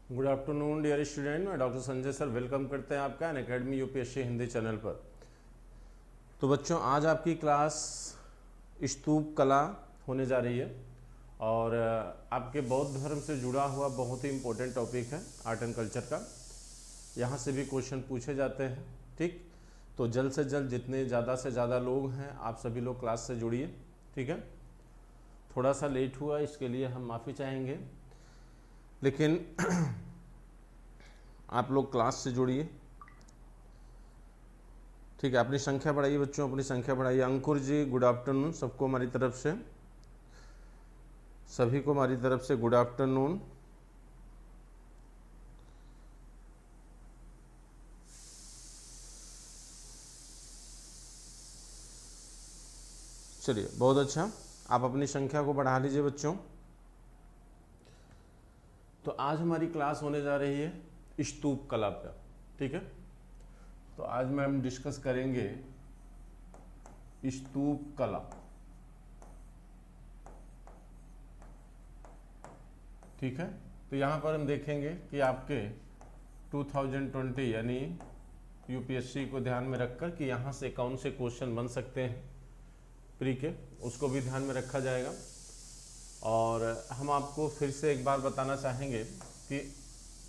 Good afternoon dear student, मैं doctor Sanjay sir welcome करते हैं आपका अनअकैडमी यूपीएससी हिंदी चैनल पर। तो बच्चों, आज आपकी क्लास स्तूप कला होने जा रही है और आपके बौद्ध धर्म से जुड़ा हुआ बहुत ही इम्पोर्टेंट टॉपिक है आर्ट एंड कल्चर का। यहाँ से भी क्वेश्चन पूछे जाते हैं, ठीक। तो जल्द से जल्द जितने ज़्यादा से ज़्यादा लोग हैं आप सभी लोग क्लास से जुड़िए, ठीक है। थोड़ा सा लेट हुआ इसके लिए हम माफ़ी चाहेंगे, लेकिन आप लोग क्लास से जुड़िए, ठीक है। अपनी संख्या बढ़ाइए बच्चों, अपनी संख्या बढ़ाइए। अंकुर जी गुड आफ्टरनून, सबको हमारी तरफ से, सभी को हमारी तरफ से गुड आफ्टरनून। चलिए, बहुत अच्छा, आप अपनी संख्या को बढ़ा लीजिए बच्चों। तो आज हमारी क्लास होने जा रही है स्तूप कला पर, ठीक है। तो आज में हम डिस्कस करेंगे स्तूप कला, ठीक है। तो यहाँ पर हम देखेंगे कि आपके 2020 यानी यूपीएससी को ध्यान में रखकर कि यहाँ से कौन से क्वेश्चन बन सकते हैं प्री के, उसको भी ध्यान में रखा जाएगा। और हम आपको फिर से एक बार बताना चाहेंगे कि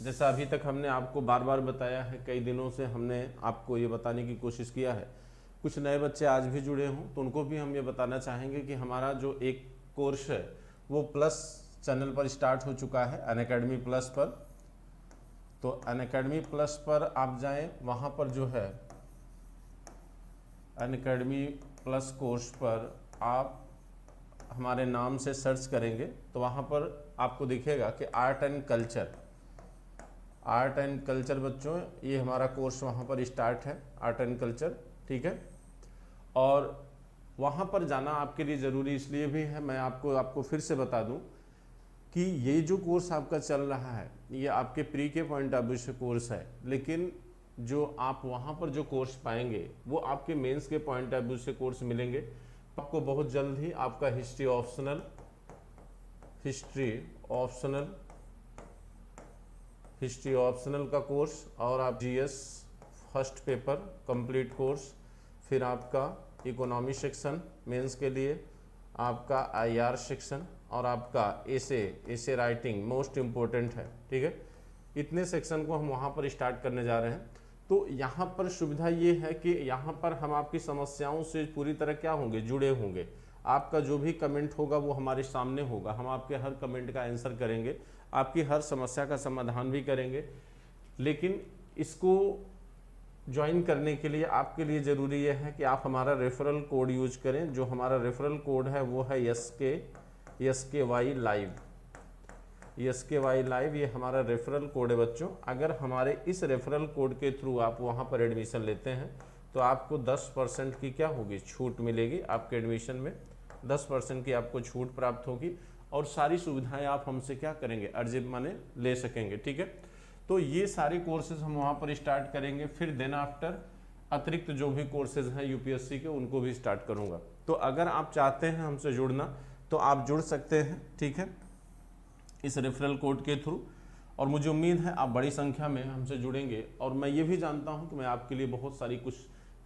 जैसा अभी तक हमने आपको बार बार बताया है, कई दिनों से हमने आपको ये बताने की कोशिश किया है, कुछ नए बच्चे आज भी जुड़े हों तो उनको भी हम ये बताना चाहेंगे कि हमारा जो एक कोर्स है वो प्लस चैनल पर स्टार्ट हो चुका है, अनअकैडमी प्लस पर। तो अनअकैडमी प्लस पर आप जाएं, वहाँ पर जो है अनअकैडमी प्लस कोर्स पर आप हमारे नाम से सर्च करेंगे तो वहाँ पर आपको दिखेगा कि आर्ट एंड कल्चर बच्चों, ये हमारा कोर्स वहाँ पर स्टार्ट है, आर्ट एंड कल्चर, ठीक है। और वहाँ पर जाना आपके लिए ज़रूरी इसलिए भी है, मैं आपको फिर से बता दूँ कि ये जो कोर्स आपका चल रहा है ये आपके प्री के पॉइंट ऑफ व्यू से कोर्स है, लेकिन जो आप वहाँ पर जो कोर्स पाएंगे वो आपके मेंस के पॉइंट ऑफ व्यू से कोर्स मिलेंगे। आपको बहुत जल्द ही आपका हिस्ट्री ऑप्शनल का कोर्स और आप GS first paper complete course, फिर आपका इकोनॉमी सेक्शन मेंस के लिए, आपका आईआर सेक्शन और आपका एसे राइटिंग मोस्ट इम्पोर्टेंट है, ठीक है। इतने सेक्शन को हम वहाँ पर स्टार्ट करने जा रहे हैं। तो यहाँ पर सुविधा ये है कि यहाँ पर हम आपकी समस्याओं से पूरी तरह क्या होंगे, जुड़े होंगे। आपका जो भी कमेंट होगा वो हमारे सामने होगा, हम आपके हर कमेंट का आंसर करेंगे, आपकी हर समस्या का समाधान भी करेंगे। लेकिन इसको ज्वाइन करने के लिए आपके लिए ज़रूरी यह है कि आप हमारा रेफरल कोड यूज करें। जो हमारा रेफरल कोड है वो है SKY लाइव, ये हमारा रेफरल कोड है बच्चों। अगर हमारे इस रेफरल कोड के थ्रू आप वहाँ पर एडमिशन लेते हैं तो आपको 10% की क्या होगी, छूट मिलेगी। आपके एडमिशन में 10% की आपको छूट प्राप्त होगी और सारी सुविधाएं आप हमसे क्या करेंगे, अर्जित माने ले सकेंगे, ठीक है। तो ये सारे कोर्सेज हम वहाँ पर स्टार्ट करेंगे। फिर देन आफ्टर अतिरिक्त जो भी कोर्सेज हैं यूपीएससी के उनको भी स्टार्ट करूँगा। तो अगर आप चाहते हैं हमसे जुड़ना तो आप जुड़ सकते हैं, ठीक है, इस रेफरल कोड के थ्रू। और मुझे उम्मीद है आप बड़ी संख्या में हमसे जुड़ेंगे और मैं ये भी जानता हूँ कि मैं आपके लिए बहुत सारी कुछ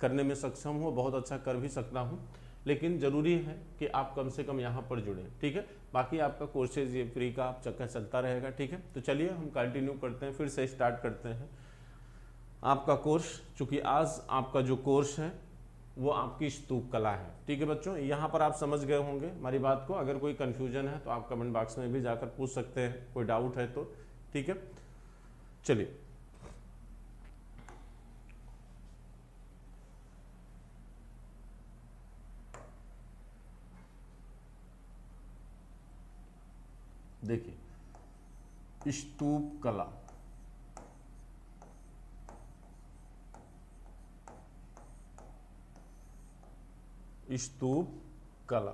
करने में सक्षम हूँ, बहुत अच्छा कर भी सकता हूँ, लेकिन ज़रूरी है कि आप कम से कम यहाँ पर जुड़ें, ठीक है। बाकी आपका कोर्सेज ये फ्री का आप चक्कर चलता रहेगा, ठीक है। तो चलिए हम कंटिन्यू करते हैं, फिर से स्टार्ट करते हैं आपका कोर्स। चूँकि आज आपका जो कोर्स है वो आपकी स्तूप कला है, ठीक है बच्चों। यहाँ पर आप समझ गए होंगे हमारी बात को। अगर कोई कन्फ्यूजन है तो आप कमेंट बॉक्स में भी जाकर पूछ सकते हैं, कोई डाउट है तो, ठीक है। चलिए, देखिए स्तूप कला, स्तूप कला,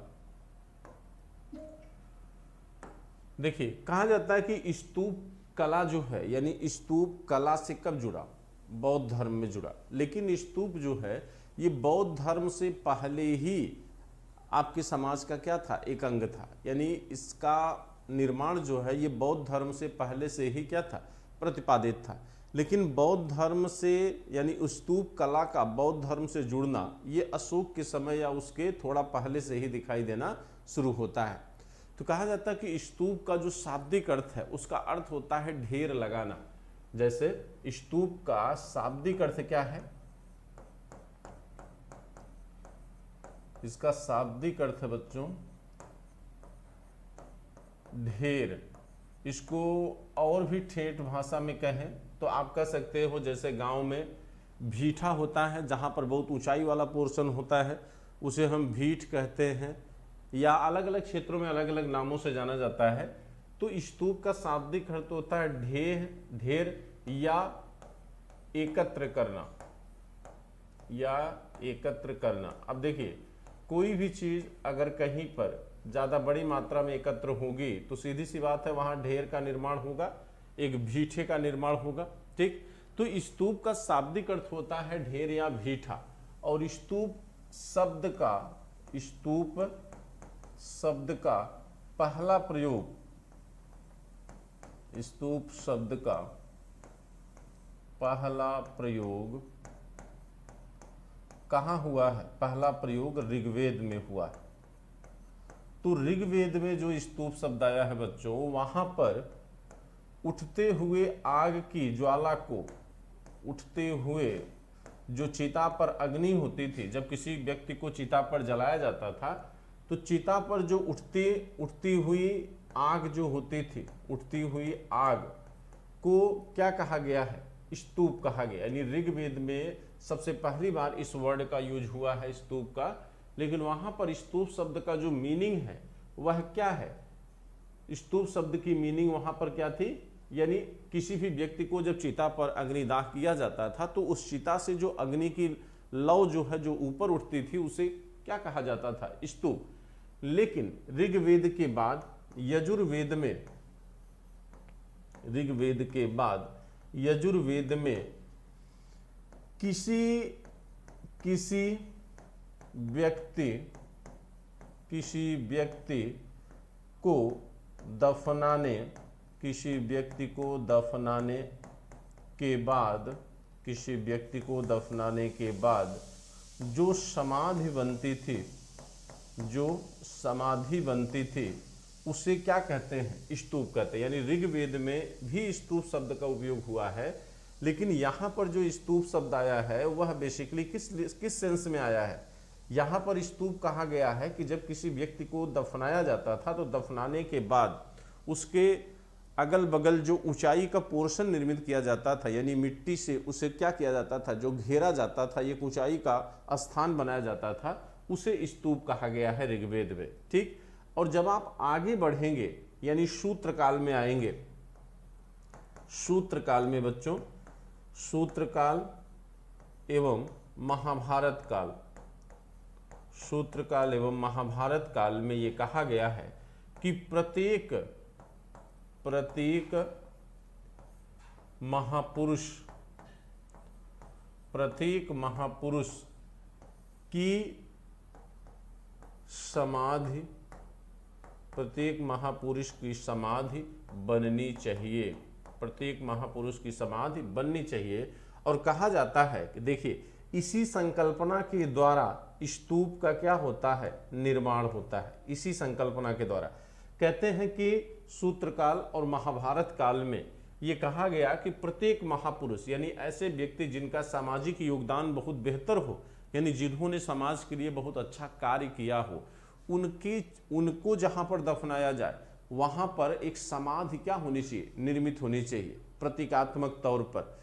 देखिए कहा जाता है कि स्तूप कला जो है, यानी स्तूप कला से कब जुड़ा, बौद्ध धर्म में जुड़ा। लेकिन स्तूप जो है ये बौद्ध धर्म से पहले ही आपके समाज का क्या था, एक अंग था। यानी इसका निर्माण जो है ये बौद्ध धर्म से पहले से ही क्या था, प्रतिपादित था। लेकिन बौद्ध धर्म से यानी स्तूप कला का बौद्ध धर्म से जुड़ना ये अशोक के समय या उसके थोड़ा पहले से ही दिखाई देना शुरू होता है। तो कहा जाता है कि स्तूप का जो शाब्दिक अर्थ है उसका अर्थ होता है ढेर लगाना। जैसे स्तूप का शाब्दिक अर्थ क्या है, इसका शाब्दिक अर्थ है बच्चों ढेर। इसको और भी ठेठ भाषा में कहें तो आप कह सकते हो जैसे गांव में भीठा होता है, जहां पर बहुत ऊंचाई वाला पोर्शन होता है उसे हम भीठ कहते हैं, या अलग अलग क्षेत्रों में अलग अलग नामों से जाना जाता है। तो स्तूप का शाब्दिक अर्थ होता है ढेर या एकत्र करना, या एकत्र करना। अब देखिए कोई भी चीज अगर कहीं पर ज्यादा बड़ी मात्रा में एकत्र होगी तो सीधी सी बात है वहां ढेर का निर्माण होगा, एक भीठे का निर्माण होगा। ठीक, तो स्तूप का शाब्दिक अर्थ होता है ढेर या भीठा। और स्तूप शब्द का पहला प्रयोग, स्तूप शब्द का पहला प्रयोग कहाँ हुआ है? पहला प्रयोग ऋग्वेद में हुआ है। तो ऋग्वेद में जो स्तूप शब्द आया है बच्चों, वहां पर उठते हुए आग की ज्वाला को, उठते हुए जो चिता पर अग्नि होती थी, जब किसी व्यक्ति को चिता पर जलाया जाता था तो चिता पर जो उठती हुई आग जो होती थी, उठती हुई आग को क्या कहा गया है? स्तूप कहा गया। यानी ऋग्वेद में सबसे पहली बार इस वर्ड का यूज हुआ है स्तूप का। लेकिन वहां पर स्तूप शब्द का जो मीनिंग है वह क्या है? स्तूप शब्द की मीनिंग वहां पर क्या थी? यानी किसी भी व्यक्ति को जब चिता पर अग्निदाह किया जाता था तो उस चिता से जो अग्नि की लौ जो है जो ऊपर उठती थी उसे क्या कहा जाता था? स्तूप। लेकिन ऋग्वेद के बाद यजुर्वेद में, ऋग्वेद के बाद यजुर्वेद में किसी व्यक्ति को दफनाने, किसी व्यक्ति को दफनाने के बाद, किसी व्यक्ति को दफनाने के बाद जो समाधि बनती थी, जो समाधि बनती थी उसे क्या कहते हैं? स्तूप कहते हैं। यानी ऋग्वेद में भी स्तूप शब्द का उपयोग हुआ है। लेकिन यहाँ पर जो स्तूप शब्द आया है वह बेसिकली किस सेंस में आया है? यहाँ पर स्तूप कहा गया है कि जब किसी व्यक्ति को दफनाया जाता था तो दफनाने के बाद उसके अगल बगल जो ऊंचाई का पोर्शन निर्मित किया जाता था, यानी मिट्टी से उसे क्या किया जाता था? जो घेरा जाता था, एक ऊंचाई का स्थान बनाया जाता था, उसे स्तूप कहा गया है ऋग्वेद में। ठीक, और जब आप आगे बढ़ेंगे यानी सूत्र काल में आएंगे, सूत्र काल में बच्चों, सूत्र काल एवं महाभारत काल, सूत्र काल एवं महाभारत काल में ये कहा गया है कि प्रत्येक महापुरुष की समाधि, प्रत्येक महापुरुष की समाधि बननी चाहिए, प्रत्येक महापुरुष की समाधि बननी चाहिए। और कहा जाता है कि देखिए इसी संकल्पना के द्वारा स्तूप का क्या होता है? निर्माण होता है। इसी संकल्पना के द्वारा कहते हैं कि सूत्रकाल और महाभारत काल में ये कहा गया कि प्रत्येक महापुरुष यानी ऐसे व्यक्ति जिनका सामाजिक योगदान बहुत बेहतर हो, यानी जिन्होंने समाज के लिए बहुत अच्छा कार्य किया हो, उनको जहां पर दफनाया जाए वहां पर एक समाधि क्या होनी चाहिए? निर्मित होनी चाहिए प्रतीकात्मक तौर पर।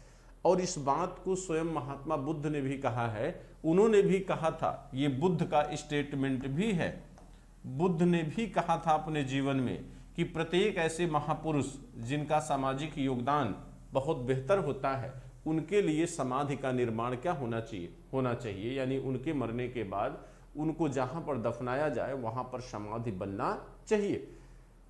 और इस बात को स्वयं महात्मा बुद्ध ने भी कहा है। उन्होंने भी कहा था, ये बुद्ध का स्टेटमेंट भी है, बुद्ध ने भी कहा था अपने जीवन में कि प्रत्येक ऐसे महापुरुष जिनका सामाजिक योगदान बहुत बेहतर होता है उनके लिए समाधि का निर्माण क्या होना चाहिए, यानी उनके मरने के बाद उनको जहां पर दफनाया जाए वहां पर समाधि बनना चाहिए।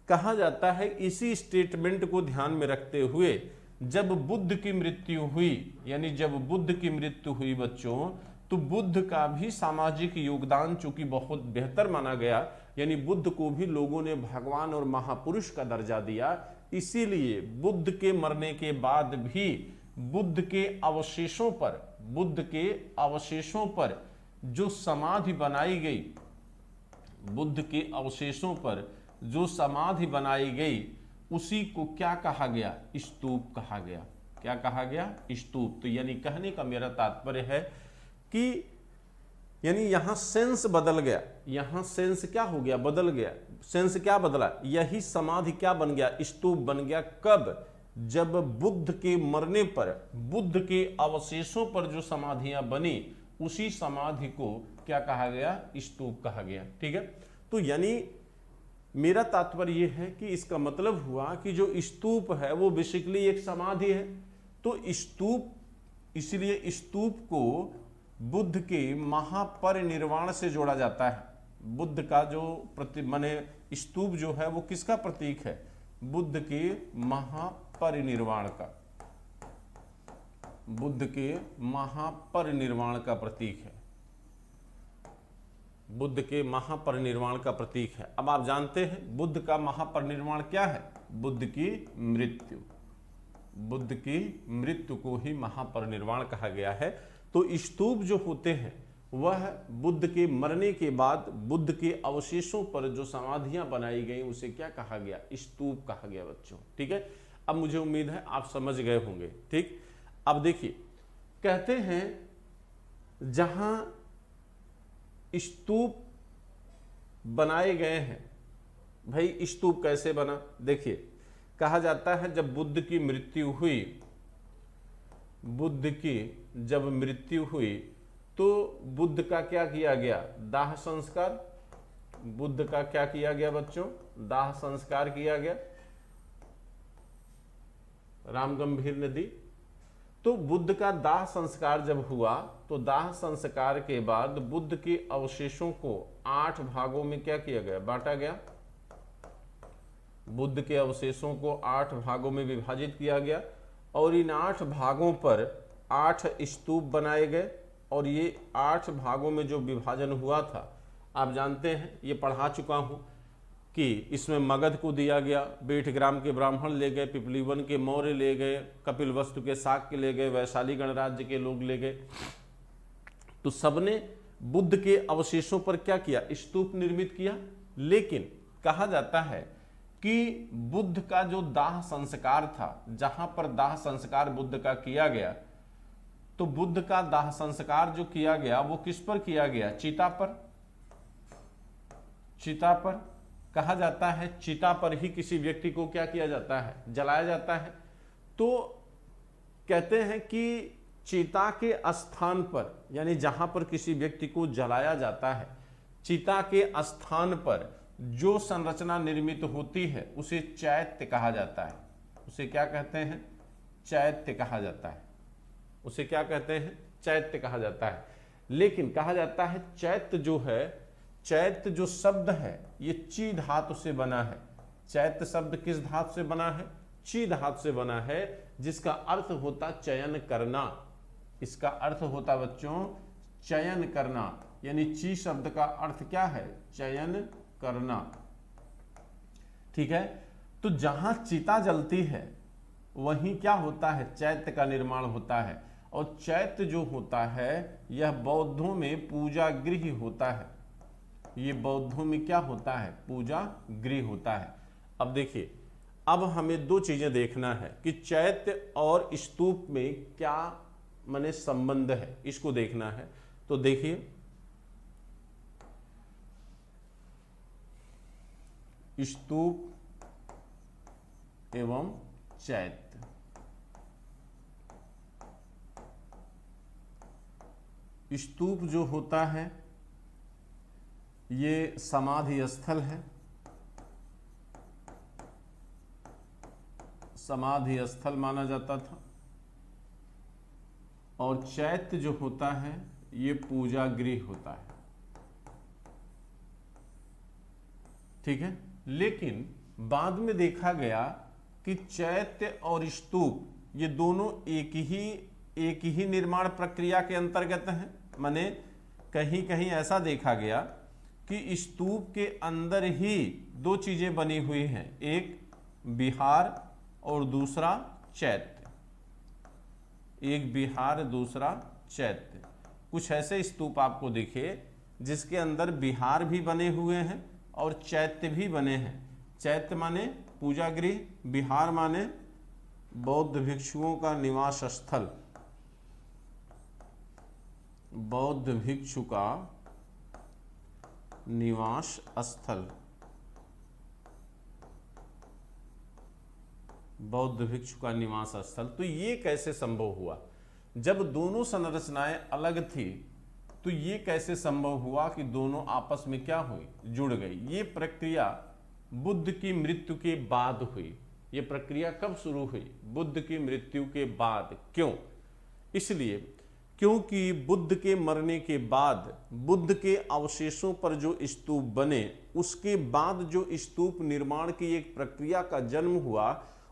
कहा जाता है इसी स्टेटमेंट को ध्यान में रखते हुए जब बुद्ध की मृत्यु हुई, यानी जब बुद्ध की मृत्यु हुई बच्चों, तो बुद्ध का भी सामाजिक योगदान चूंकि बहुत बेहतर माना गया, यानी बुद्ध को भी लोगों ने भगवान और महापुरुष का दर्जा दिया। इसीलिए बुद्ध के मरने के बाद भी बुद्ध के अवशेषों पर जो समाधि बनाई गई, बुद्ध के अवशेषों पर जो समाधि बनाई गई, उसी को क्या कहा गया? स्तूप कहा गया। क्या कहा गया? स्तूप। तो यानी कहने का मेरा तात्पर्य है कि यानी यहां सेंस बदल गया, यहां सेंस क्या हो गया? बदल गया। सेंस क्या बदला? यही समाधि क्या बन गया? स्तूप बन गया। कब? जब बुद्ध के मरने पर बुद्ध के अवशेषों पर जो समाधियां बनी, उसी समाधि को क्या कहा गया? स्तूप कहा गया। ठीक है, तो यानी मेरा तात्पर्य यह है कि इसका मतलब हुआ कि जो स्तूप है वो बेसिकली एक समाधि है। तो स्तूप, इसलिए स्तूप को बुद्ध के महापरिनिर्वाण से जोड़ा जाता है। बुद्ध का जो माने स्तूप जो है वो किसका प्रतीक है? बुद्ध के महापरिनिर्वाण का, बुद्ध के महापरिनिर्वाण का प्रतीक है, बुद्ध के महापरिनिर्वाण का प्रतीक है। अब आप जानते हैं बुद्ध का महापरिनिर्वाण क्या है? बुद्ध की मृत्यु। बुद्ध की मृत्यु को ही महापरिनिर्वाण कहा गया है। तो स्तूप जो होते हैं वह बुद्ध के मरने के बाद बुद्ध के अवशेषों पर जो समाधियां बनाई गई, उसे क्या कहा गया? स्तूप कहा गया बच्चों। ठीक है, अब मुझे उम्मीद है आप समझ गए होंगे। ठीक, अब देखिए, कहते हैं जहां स्तूप बनाए गए हैं, भाई स्तूप कैसे बना? देखिए, कहा जाता है जब बुद्ध की मृत्यु हुई, बुद्ध की जब मृत्यु हुई तो बुद्ध का क्या किया गया? दाह संस्कार। बुद्ध का क्या किया गया बच्चों? दाह संस्कार किया गया, रामगंभीर नदी। तो बुद्ध का दाह संस्कार जब हुआ तो दाह संस्कार के बाद बुद्ध के अवशेषों को 8 भागों में क्या किया गया? बांटा गया। बुद्ध के अवशेषों को 8 भागों में विभाजित किया गया और इन 8 भागों पर 8 स्तूप बनाए गए। और ये 8 भागों में जो विभाजन हुआ था, आप जानते हैं, ये पढ़ा चुका हूं कि इसमें मगध को दिया गया, बेठग्राम के ब्राह्मण ले गए, पिपलीवन के मौर्य ले गए, कपिलवस्तु के शाक्य ले गए, वैशाली गणराज्य के लोग ले गए। तो सबने बुद्ध के अवशेषों पर क्या किया? स्तूप निर्मित किया। लेकिन कहा जाता है कि बुद्ध का जो दाह संस्कार था, जहां पर दाह संस्कार बुद्ध का किया गया, तो बुद्ध का दाह संस्कार जो किया गया वो किस पर किया गया? चिता पर। चिता पर। कहा जाता है चिता पर ही किसी व्यक्ति को क्या किया जाता है? जलाया जाता है। तो कहते हैं कि चिता के स्थान पर, यानी जहां पर किसी व्यक्ति को जलाया जाता है, चिता के स्थान पर जो संरचना निर्मित होती है उसे चैत्य कहा जाता है। उसे क्या कहते हैं? चैत्य कहा जाता है। उसे क्या कहते हैं? चैत्य कहा जाता है। लेकिन कहा जाता है चैत्य जो है, चैत्य जो शब्द है ये ची धातु से बना है। चैत्य शब्द किस धातु से बना है? ची धातु से बना है, जिसका अर्थ होता चयन करना। इसका अर्थ होता बच्चों चयन करना, यानी ची शब्द का अर्थ क्या है? चयन करना। ठीक है, तो जहां चिता जलती है वहीं क्या होता है? चैत्य का निर्माण होता है। और चैत्य जो होता है यह बौद्धों में पूजा गृह होता है। ये बौद्धों में क्या होता है? पूजा गृह होता है। अब देखिए, अब हमें 2 चीजें देखना है कि चैत्य और स्तूप में क्या माने संबंध है, इसको देखना है। तो देखिए, स्तूप एवं चैत्य, स्तूप जो होता है ये समाधि स्थल है, समाधि स्थल माना जाता था। और चैत्य जो होता है ये पूजा गृह होता है। ठीक है, लेकिन बाद में देखा गया कि चैत्य और स्तूप ये दोनों एक ही निर्माण प्रक्रिया के अंतर्गत हैं। माने कहीं कहीं ऐसा देखा गया कि स्तूप के अंदर ही दो चीजें बनी हुई हैं, एक विहार और दूसरा चैत्य। एक विहार, दूसरा चैत्य। कुछ ऐसे स्तूप आपको दिखे जिसके अंदर विहार भी बने हुए हैं और चैत्य भी बने हैं। चैत्य माने पूजा गृह, विहार माने बौद्ध भिक्षुओं का निवास स्थल, बौद्ध भिक्षु का निवास स्थल, बौद्ध भिक्षु का निवास स्थल। तो ये कैसे संभव हुआ? जब दोनों संरचनाएं अलग थी तो ये कैसे संभव हुआ कि दोनों आपस में क्या हुई, जुड़ गई? ये प्रक्रिया बुद्ध की मृत्यु के बाद हुई। ये प्रक्रिया कब शुरू हुई? बुद्ध की मृत्यु के बाद। क्यों? इसलिए क्योंकि बुद्ध के मरने के बाद बुद्ध के अवशेषों पर जो स्तूप बने, उसके बाद जो स्तूप निर्माण की एक प्रक्रिया का जन्म हुआ,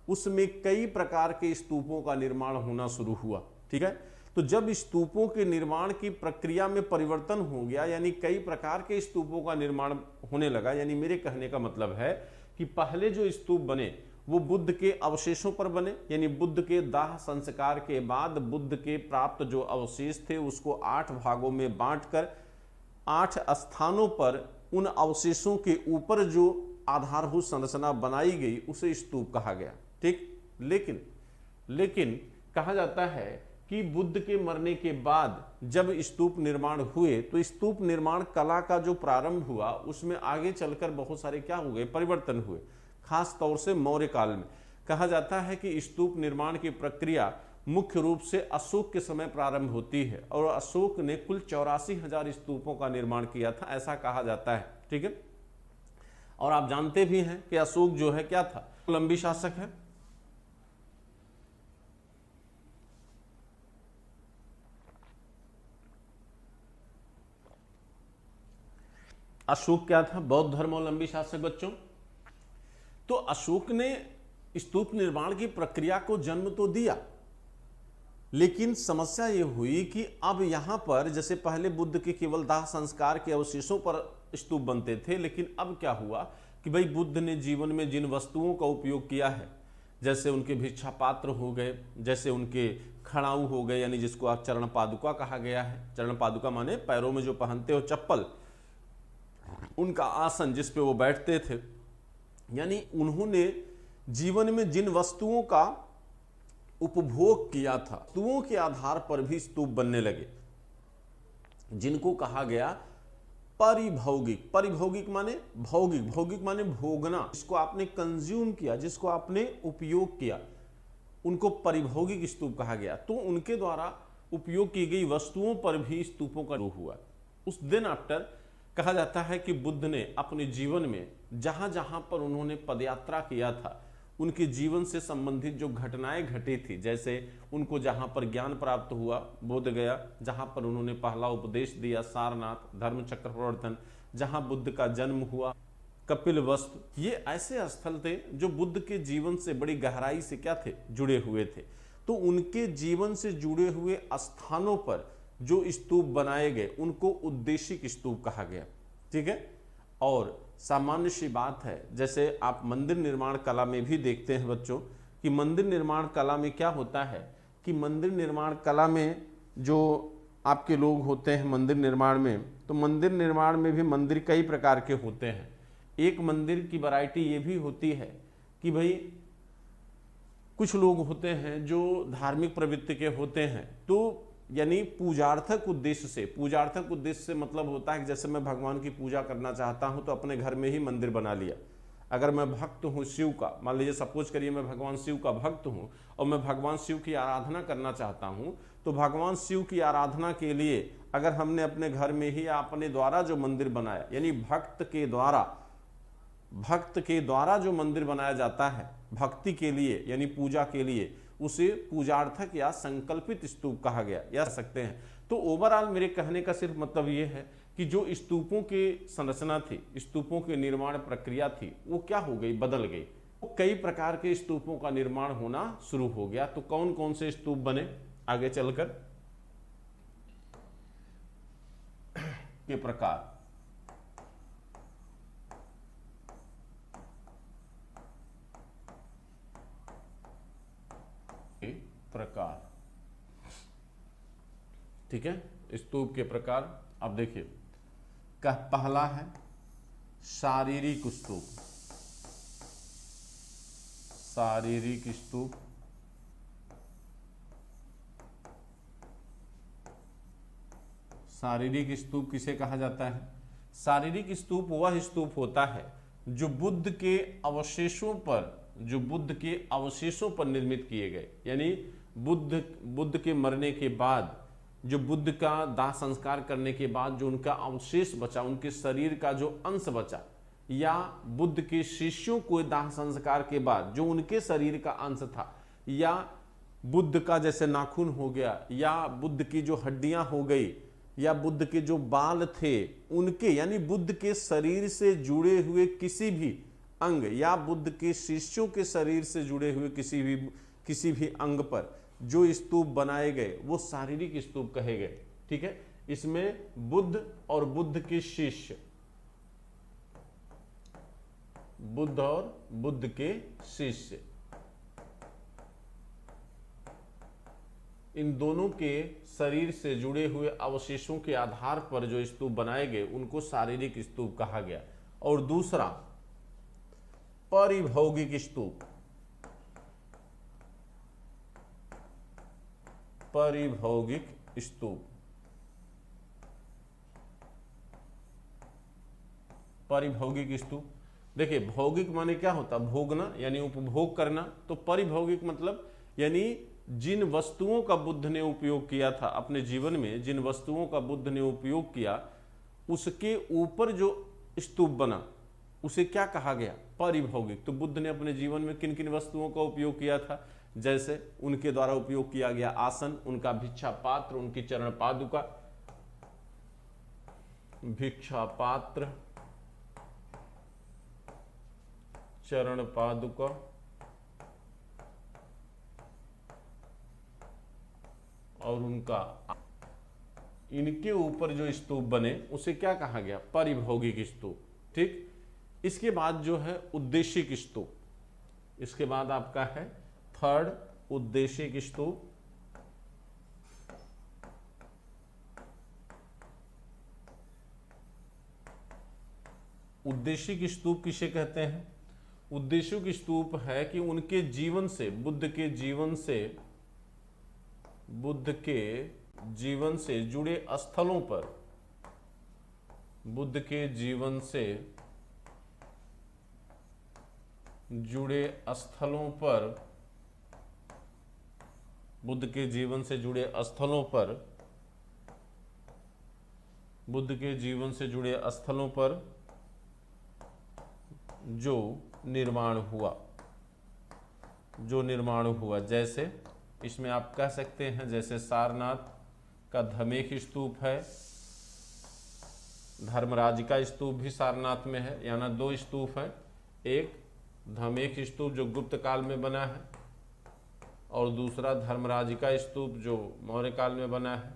उसमें कई प्रकार के स्तूपों का निर्माण होना शुरू हुआ। ठीक है, तो जब स्तूपों के निर्माण की प्रक्रिया में परिवर्तन हो गया, यानी कई प्रकार के स्तूपों का निर्माण होने लगा, यानी मेरे कहने का मतलब है कि पहले जो स्तूप बने वो बुद्ध के अवशेषों पर बने, यानी बुद्ध के दाह संस्कार के बाद बुद्ध के प्राप्त जो अवशेष थे उसको 8 भागों में बांटकर 8 स्थानों पर उन अवशेषों के ऊपर जो आधारभूत संरचना बनाई गई उसे स्तूप कहा गया। ठीक, लेकिन कहा जाता है कि बुद्ध के मरने के बाद जब स्तूप निर्माण हुए तो स्तूप निर्माण कला का जो प्रारंभ हुआ उसमें आगे चलकर बहुत सारे क्या हो गए, परिवर्तन हुए। खास तौर से मौर्य काल में कहा जाता है कि स्तूप निर्माण की प्रक्रिया मुख्य रूप से अशोक के समय प्रारंभ होती है और अशोक ने कुल 84,000 स्तूपों का निर्माण किया था, ऐसा कहा जाता है। ठीक है, और आप जानते भी हैं कि अशोक जो है क्या था, लंबी शासक है। अशोक क्या था? बौद्ध धर्मावलंबी शासक। बच्चों, तो अशोक ने स्तूप निर्माण की प्रक्रिया को जन्म तो दिया, लेकिन समस्या यह हुई कि अब यहां पर जैसे पहले बुद्ध के केवल दाह संस्कार के अवशेषों पर स्तूप बनते थे, लेकिन अब क्या हुआ कि भाई बुद्ध ने जीवन में जिन वस्तुओं का उपयोग किया है, जैसे उनके भिक्षा पात्र हो गए, जैसे उनके खड़ाऊ हो गए, यानी जिसको आप चरण पादुका कहा गया है। चरण पादुका माने पैरों में जो पहनते हो चप्पल, उनका आसन जिस पे वो बैठते थे, यानी उन्होंने जीवन में जिन वस्तुओं का उपभोग किया था, वस्तुओं के आधार पर भी स्तूप बनने लगे, जिनको कहा गया परिभौगिक। परिभौगिक माने भौगिक, भौगिक माने भोगना, जिसको आपने कंज्यूम किया, जिसको आपने उपयोग किया, उनको परिभौगिक स्तूप कहा गया। तो उनके द्वारा उपयोग की गई वस्तुओं पर भी स्तूपों का रूप हुआ। उस दिन आफ्टर कहा जाता है कि बुद्ध ने अपने जीवन में जहां जहां पर उन्होंने पदयात्रा किया था, उनके जीवन से संबंधित जो घटनाएं घटी थी, जैसे उनको जहां पर ज्ञान प्राप्त हुआ बोध गया, जहां पर उन्होंने पहला उपदेश दिया सारनाथ, धर्म चक्र प्रवर्तन, जहां बुद्ध का जन्म हुआ, कपिल वस्तु, ये ऐसे स्थल थे जो बुद्ध के जीवन से बड़ी गहराई से क्या थे, जुड़े हुए थे। तो उनके जीवन से जुड़े हुए स्थानों पर जो स्तूप बनाए गए उनको उद्देशिक स्तूप कहा गया। ठीक है, और सामान्य सी बात है, जैसे आप मंदिर निर्माण कला में भी देखते हैं बच्चों कि मंदिर निर्माण कला में क्या होता है कि मंदिर निर्माण कला में जो आपके लोग होते हैं मंदिर निर्माण में, तो मंदिर निर्माण में भी मंदिर कई प्रकार के होते हैं। एक मंदिर की वैरायटी ये भी होती है कि भाई कुछ लोग होते हैं जो धार्मिक प्रवृत्ति के होते हैं, तो यानी पूजार्थक उद्देश्य से, पूजार्थक उद्देश्य से मतलब होता है कि जैसे मैं भगवान की पूजा करना चाहता हूं तो अपने घर में ही मंदिर बना लिया। अगर मैं भक्त हूं शिव का, मान लीजिए सपोज करिए मैं भगवान शिव का भक्त हूं और मैं भगवान शिव की आराधना करना चाहता हूं, तो भगवान शिव की आराधना के लिए अगर हमने अपने घर में ही अपने द्वारा जो मंदिर बनाया, यानी भक्त के द्वारा जो मंदिर बनाया जाता है भक्ति के लिए यानी पूजा के लिए, उसे पूजार्थक या संकल्पित स्तूप कहा गया या सकते हैं। तो ओवरऑल मेरे कहने का सिर्फ मतलब ये है कि जो स्तूपों के संरचना थी, स्तूपों के निर्माण प्रक्रिया थी, वो क्या हो गई, बदल गई। तो कई प्रकार के स्तूपों का निर्माण होना शुरू हो गया। तो कौन कौन से स्तूप बने आगे चलकर के प्रकार, प्रकार, ठीक है, स्तूप के प्रकार। अब देखिए पहला है शारीरिक स्तूप, शारीरिक स्तूप। शारीरिक स्तूप किसे कहा जाता है? शारीरिक स्तूप वह स्तूप होता है जो बुद्ध के अवशेषों पर, जो बुद्ध के अवशेषों पर निर्मित किए गए, यानी बुद्ध के मरने के बाद, जो बुद्ध का दाह संस्कार करने के बाद जो उनका अवशेष बचा, उनके शरीर का जो अंश बचा, या बुद्ध के शिष्यों को दाह संस्कार के बाद जो उनके शरीर का अंश था, या बुद्ध का जैसे नाखून हो गया, या बुद्ध की जो हड्डियां हो गई, या बुद्ध के जो बाल थे उनके, यानी बुद्ध के शरीर से जुड़े हुए किसी भी अंग, या बुद्ध के शिष्यों के शरीर से जुड़े हुए किसी भी अंग पर जो स्तूप बनाए गए वो शारीरिक स्तूप कहे गए। ठीक है, इसमें बुद्ध और बुद्ध के शिष्य, बुद्ध और बुद्ध के शिष्य, इन दोनों के शरीर से जुड़े हुए अवशेषों के आधार पर जो स्तूप बनाए गए उनको शारीरिक स्तूप कहा गया। और दूसरा परिभौगिक स्तूप, परिभौगिक स्तूप। परिभौगिक स्तूप, देखिए भौगिक माने क्या होता? भोगना, यानी उपभोग करना। तो परिभौगिक मतलब यानी जिन वस्तुओं का बुद्ध ने उपयोग किया था अपने जीवन में, जिन वस्तुओं का बुद्ध ने उपयोग किया उसके ऊपर जो स्तूप बना उसे क्या कहा गया? परिभौगिक। तो बुद्ध ने अपने जीवन में किन किन वस्तुओं का उपयोग किया था? जैसे उनके द्वारा उपयोग किया गया आसन, उनका भिक्षा पात्र, उनकी चरण पादुका, भिक्षा पात्र, चरण पादुका, और उनका, इनके ऊपर जो स्तूप बने उसे क्या कहा गया? परिभौगिक स्तूप। ठीक, इसके बाद जो है उद्देशिक स्तूप। इसके बाद आपका है थर्ड उद्देशिक स्तूप। उद्देशिक स्तूप किसे कहते हैं? उद्देशिक स्तूप है कि उनके जीवन से, बुद्ध के जीवन से, बुद्ध के जीवन से जुड़े स्थलों पर, बुद्ध के जीवन से जुड़े स्थलों पर, बुद्ध के जीवन से जुड़े स्थलों पर, बुद्ध के जीवन से जुड़े स्थलों पर जो निर्माण हुआ, जो निर्माण हुआ, जैसे इसमें आप कह सकते हैं जैसे सारनाथ का धमेख स्तूप है, धर्मराज का स्तूप भी सारनाथ में है, यानी दो स्तूप है, एक धमेख स्तूप जो गुप्त काल में बना है और दूसरा धर्मराज का स्तूप जो मौर्य काल में बना है,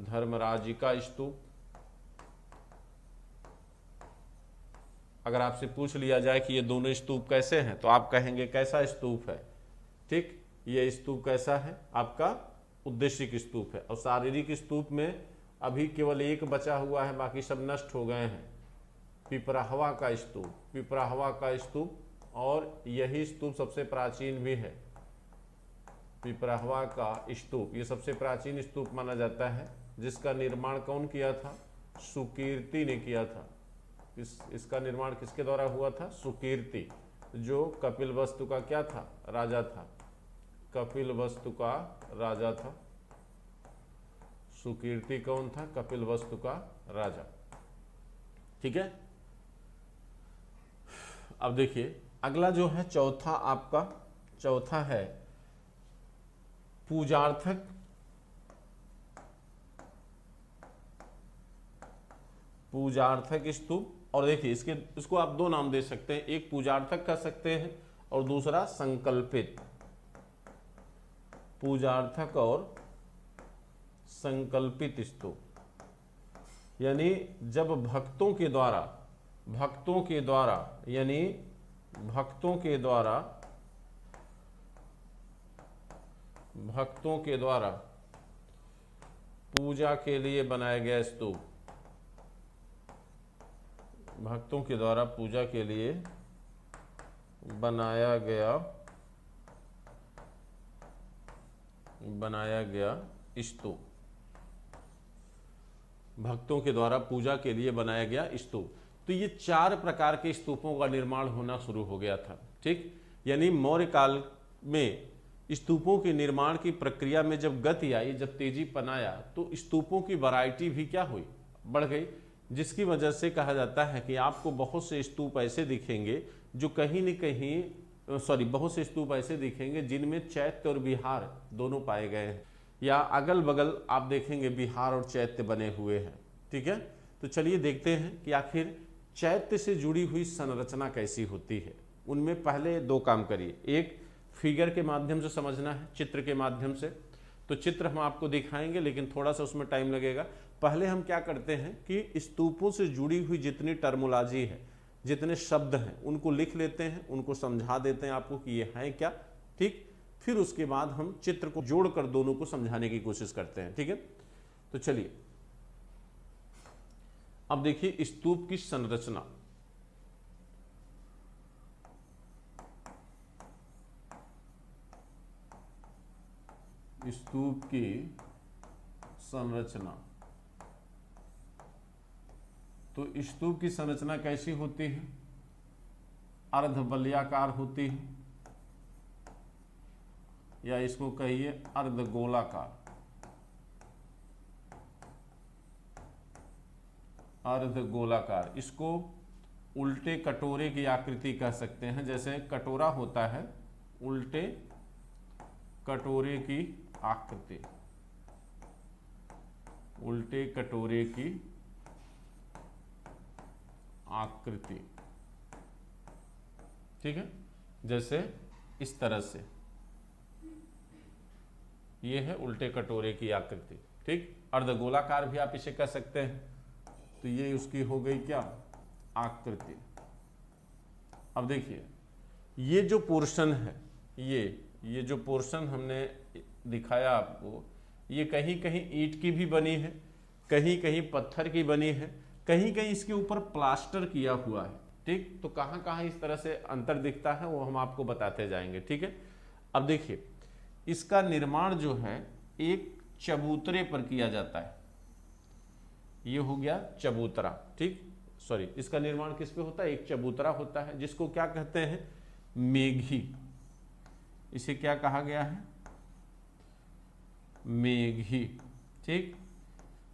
धर्मराज का स्तूप। अगर आपसे पूछ लिया जाए कि ये दोनों स्तूप कैसे हैं तो आप कहेंगे कैसा स्तूप है? ठीक, ये स्तूप कैसा है? आपका उद्देशिक स्तूप है। और शारीरिक स्तूप में अभी केवल एक बचा हुआ है, बाकी सब नष्ट हो गए हैं। पिपराहवा का स्तूप, पिपराहवा का स्तूप, और यही स्तूप सबसे प्राचीन भी है। पिपराहवा का स्तूप ये सबसे प्राचीन स्तूप माना जाता है, जिसका निर्माण कौन किया था? सुकीर्ति ने किया था। इसका निर्माण किसके द्वारा हुआ था? सुकीर्ति, जो कपिलवस्तु का क्या था? राजा था। कपिलवस्तु का राजा था। सुकीर्ति कौन था? कपिलवस्तु का राजा। ठीक है, अब देखिए अगला जो है चौथा, आपका चौथा है पूजार्थक, पूजार्थक स्तूप। और देखिए इसको आप दो नाम दे सकते हैं, एक पूजार्थक कह सकते हैं और दूसरा संकल्पित। पूजार्थक और संकल्पित स्तूप, यानी जब भक्तों के द्वारा, भक्तों के द्वारा, यानी भक्तों के द्वारा भक्तों के द्वारा पूजा के लिए बनाया गया स्तूप, भक्तों के द्वारा पूजा के लिए बनाया गया स्तूप, भक्तों के द्वारा पूजा के लिए बनाया गया स्तूप। तो ये 4 प्रकार के स्तूपों का निर्माण होना शुरू हो गया था। ठीक, यानी मौर्य काल में स्तूपों के निर्माण की प्रक्रिया में जब गति आई, जब तेजी पनाया, तो स्तूपों की वैरायटी भी क्या हुई, बढ़ गई, जिसकी वजह से कहा जाता है कि आपको बहुत से स्तूप ऐसे दिखेंगे जो कहीं न कहीं बहुत से स्तूप ऐसे दिखेंगे जिनमें चैत्य और विहार दोनों पाए गए हैं, या अगल बगल आप देखेंगे विहार और चैत्य बने हुए हैं। ठीक है, तो चलिए देखते हैं कि आखिर चैत्य से जुड़ी हुई संरचना कैसी होती है। उनमें पहले 2 काम करिए, एक फिगर के माध्यम से समझना है, चित्र के माध्यम से। तो चित्र हम आपको दिखाएंगे लेकिन थोड़ा सा उसमें टाइम लगेगा। पहले हम क्या करते हैं कि स्तूपों से जुड़ी हुई जितनी टर्मोलॉजी है, जितने शब्द हैं, उनको लिख लेते हैं, उनको समझा देते हैं आपको कि ये हैं क्या। ठीक, फिर उसके बाद हम चित्र को जोड़कर दोनों को समझाने की कोशिश करते हैं। ठीक है, तो चलिए अब देखिए स्तूप की संरचना। स्तूप की संरचना, तो स्तूप की संरचना कैसी होती है, अर्धवलयाकार होती है, या इसको कहिए अर्धगोलाकार, अर्धगोलाकार। इसको उल्टे कटोरे की आकृति कह सकते हैं। जैसे कटोरा होता है, उल्टे कटोरे की आकृति, उल्टे कटोरे की आकृति। ठीक है, जैसे इस तरह से, ये है उल्टे कटोरे की आकृति। ठीक, अर्धगोलाकार भी आप इसे कह सकते हैं। तो ये उसकी हो गई क्या, आकृति। अब देखिए ये जो पोर्शन है, ये जो पोर्शन हमने दिखाया आपको, ये कहीं कहीं ईंट की भी बनी है, कहीं कहीं पत्थर की बनी है, कहीं कहीं इसके ऊपर प्लास्टर किया हुआ है। ठीक, तो कहाँ कहाँ इस तरह से अंतर दिखता है वो हम आपको बताते जाएंगे। ठीक है, अब देखिए इसका निर्माण जो है एक चबूतरे पर किया जाता है। ये हो गया चबूतरा। ठीक, सॉरी, इसका निर्माण किस पे होता है, एक चबूतरा होता है, जिसको क्या कहते हैं, मेघी। इसे क्या कहा गया है, मेघी। ठीक,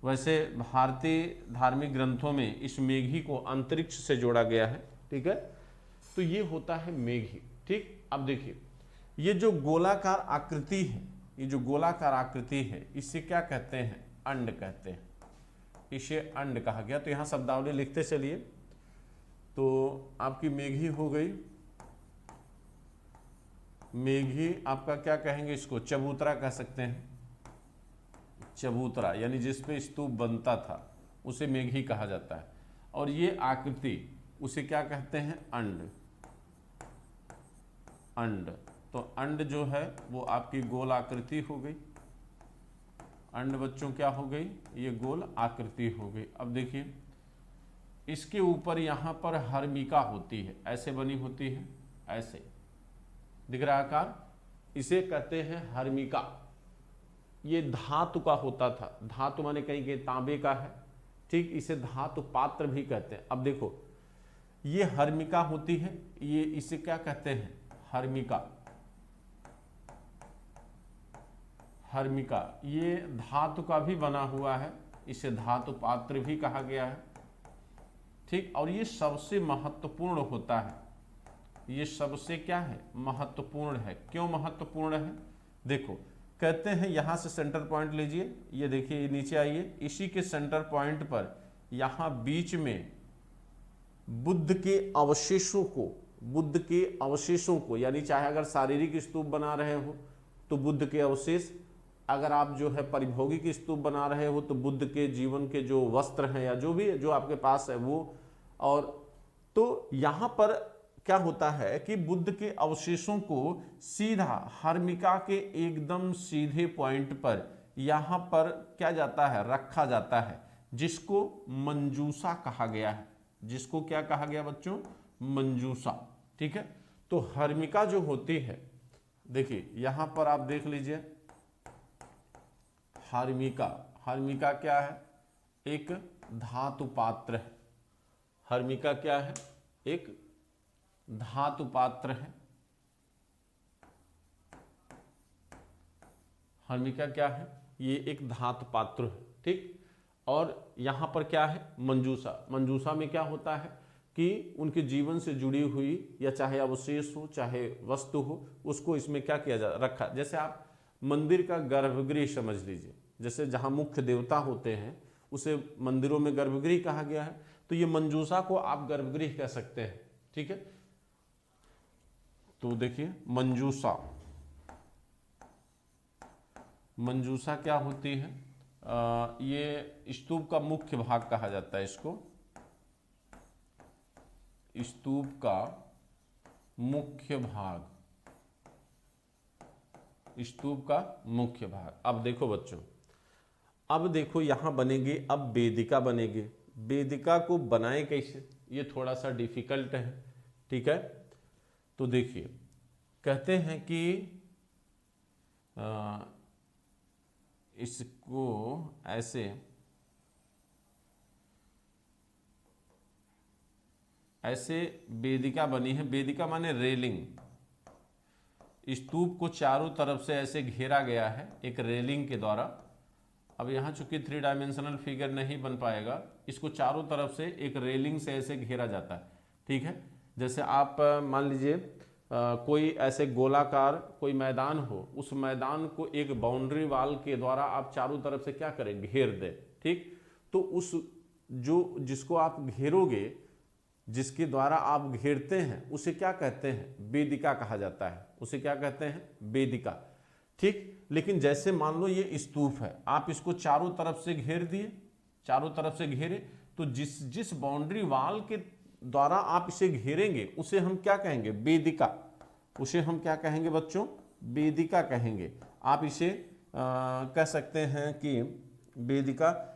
वैसे भारतीय धार्मिक ग्रंथों में इस मेघी को अंतरिक्ष से जोड़ा गया है। ठीक है, तो ये होता है मेघी। ठीक, अब देखिए ये जो गोलाकार आकृति है, ये जो गोलाकार आकृति है, इसे क्या कहते हैं, अंड कहते हैं। इसे अंड कहा गया। तो यहां शब्दावली लिखते चलिए। तो आपकी मेघी हो गई, मेघी आपका क्या कहेंगे, इसको चबूतरा कह सकते हैं। चबूतरा यानी जिसपे स्तूप बनता था उसे मेघी कहा जाता है। और ये आकृति उसे क्या कहते हैं, अंड। अंड, तो अंड जो है वो आपकी गोल आकृति हो गई। अंड बच्चों क्या हो गई, ये गोल आकृति हो गई। अब देखिए इसके ऊपर यहाँ पर हर्मिका होती है, ऐसे बनी होती है, ऐसे दिख रहा आकार, इसे कहते हैं हर्मिका। ये धातु का होता था, धातु माने कहीं के तांबे का है। ठीक, इसे धातु पात्र भी कहते हैं। अब देखो ये हर्मिका होती है, ये इसे क्या कहते हैं, हर्मिका। हर्मिका ये धातु का भी बना हुआ है, इसे धातु पात्र भी कहा गया है। ठीक, और ये सबसे महत्वपूर्ण होता है, ये सबसे क्या है, महत्वपूर्ण है। क्यों महत्वपूर्ण है, देखो कहते हैं यहां से सेंटर पॉइंट लीजिए, ये देखिए ये नीचे आइए, इसी के सेंटर पॉइंट पर यहां बीच में बुद्ध के अवशेषों को, बुद्ध के अवशेषों को, यानी चाहे अगर शारीरिक स्तूप बना रहे हो तो बुद्ध के अवशेष, अगर आप जो है परिभोगिक स्तूप बना रहे हो तो बुद्ध के जीवन के जो वस्त्र हैं या जो भी जो आपके पास है वो। और तो यहाँ पर क्या होता है कि बुद्ध के अवशेषों को सीधा हर्मिका के एकदम सीधे पॉइंट पर यहां पर क्या जाता है, रखा जाता है, जिसको मंजूसा कहा गया है। जिसको क्या कहा गया बच्चों, मंजूसा। ठीक है, तो हर्मिका जो होती है, देखिए यहां पर आप देख लीजिए, हर्मिका, हर्मिका क्या है, एक धातु पात्र है। हर्मिका क्या है, एक धातु पात्र है। हर्मिका क्या है, ये एक धातु पात्र है। ठीक, और यहां पर क्या है, मंजूसा। मंजूसा में क्या होता है कि उनके जीवन से जुड़ी हुई या चाहे अवशेष हो चाहे वस्तु हो, उसको इसमें क्या किया जा रखा। जैसे आप मंदिर का गर्भगृह समझ लीजिए, जैसे जहां मुख्य देवता होते हैं उसे मंदिरों में गर्भगृह कहा गया है, तो ये मंजूसा को आप गर्भगृह कह सकते हैं। ठीक है, तो देखिए मंजूसा, मंजूसा क्या होती है, ये स्तूप का मुख्य भाग कहा जाता है इसको, स्तूप का मुख्य भाग, स्तूप का मुख्य भाग। अब देखो बच्चों, अब देखो यहां बनेगी, अब वेदिका बनेगी। वेदिका को बनाए कैसे, ये थोड़ा सा डिफिकल्ट है। ठीक है, तो देखिए कहते हैं कि इसको ऐसे वेदिका बनी है। वेदिका माने रेलिंग। स्तूप को चारों तरफ से ऐसे घेरा गया है एक रेलिंग के द्वारा। अब यहाँ चूंकि 3 डायमेंशनल फिगर नहीं बन पाएगा, इसको चारों तरफ से एक रेलिंग से ऐसे घेरा जाता है। ठीक है, जैसे आप मान लीजिए कोई ऐसे गोलाकार कोई मैदान हो, उस मैदान को एक बाउंड्री वाल के द्वारा आप चारों तरफ से क्या करें, घेर दे। ठीक, तो उस जो जिसको आप घेरोगे, जिसके द्वारा आप घेरते हैं, उसे क्या कहते हैं, वेदिका कहा जाता है। उसे क्या कहते हैं, वेदिका। ठीक, लेकिन जैसे मान लो ये स्तूप है, आप इसको चारों तरफ से घेर दिए, चारों तरफ से घेरे, तो जिस बाउंड्री वाल के द्वारा आप इसे घेरेंगे उसे हम क्या कहेंगे, वेदिका। उसे हम क्या कहेंगे बच्चों, वेदिका कहेंगे। आप इसे कह सकते हैं कि वेदिका।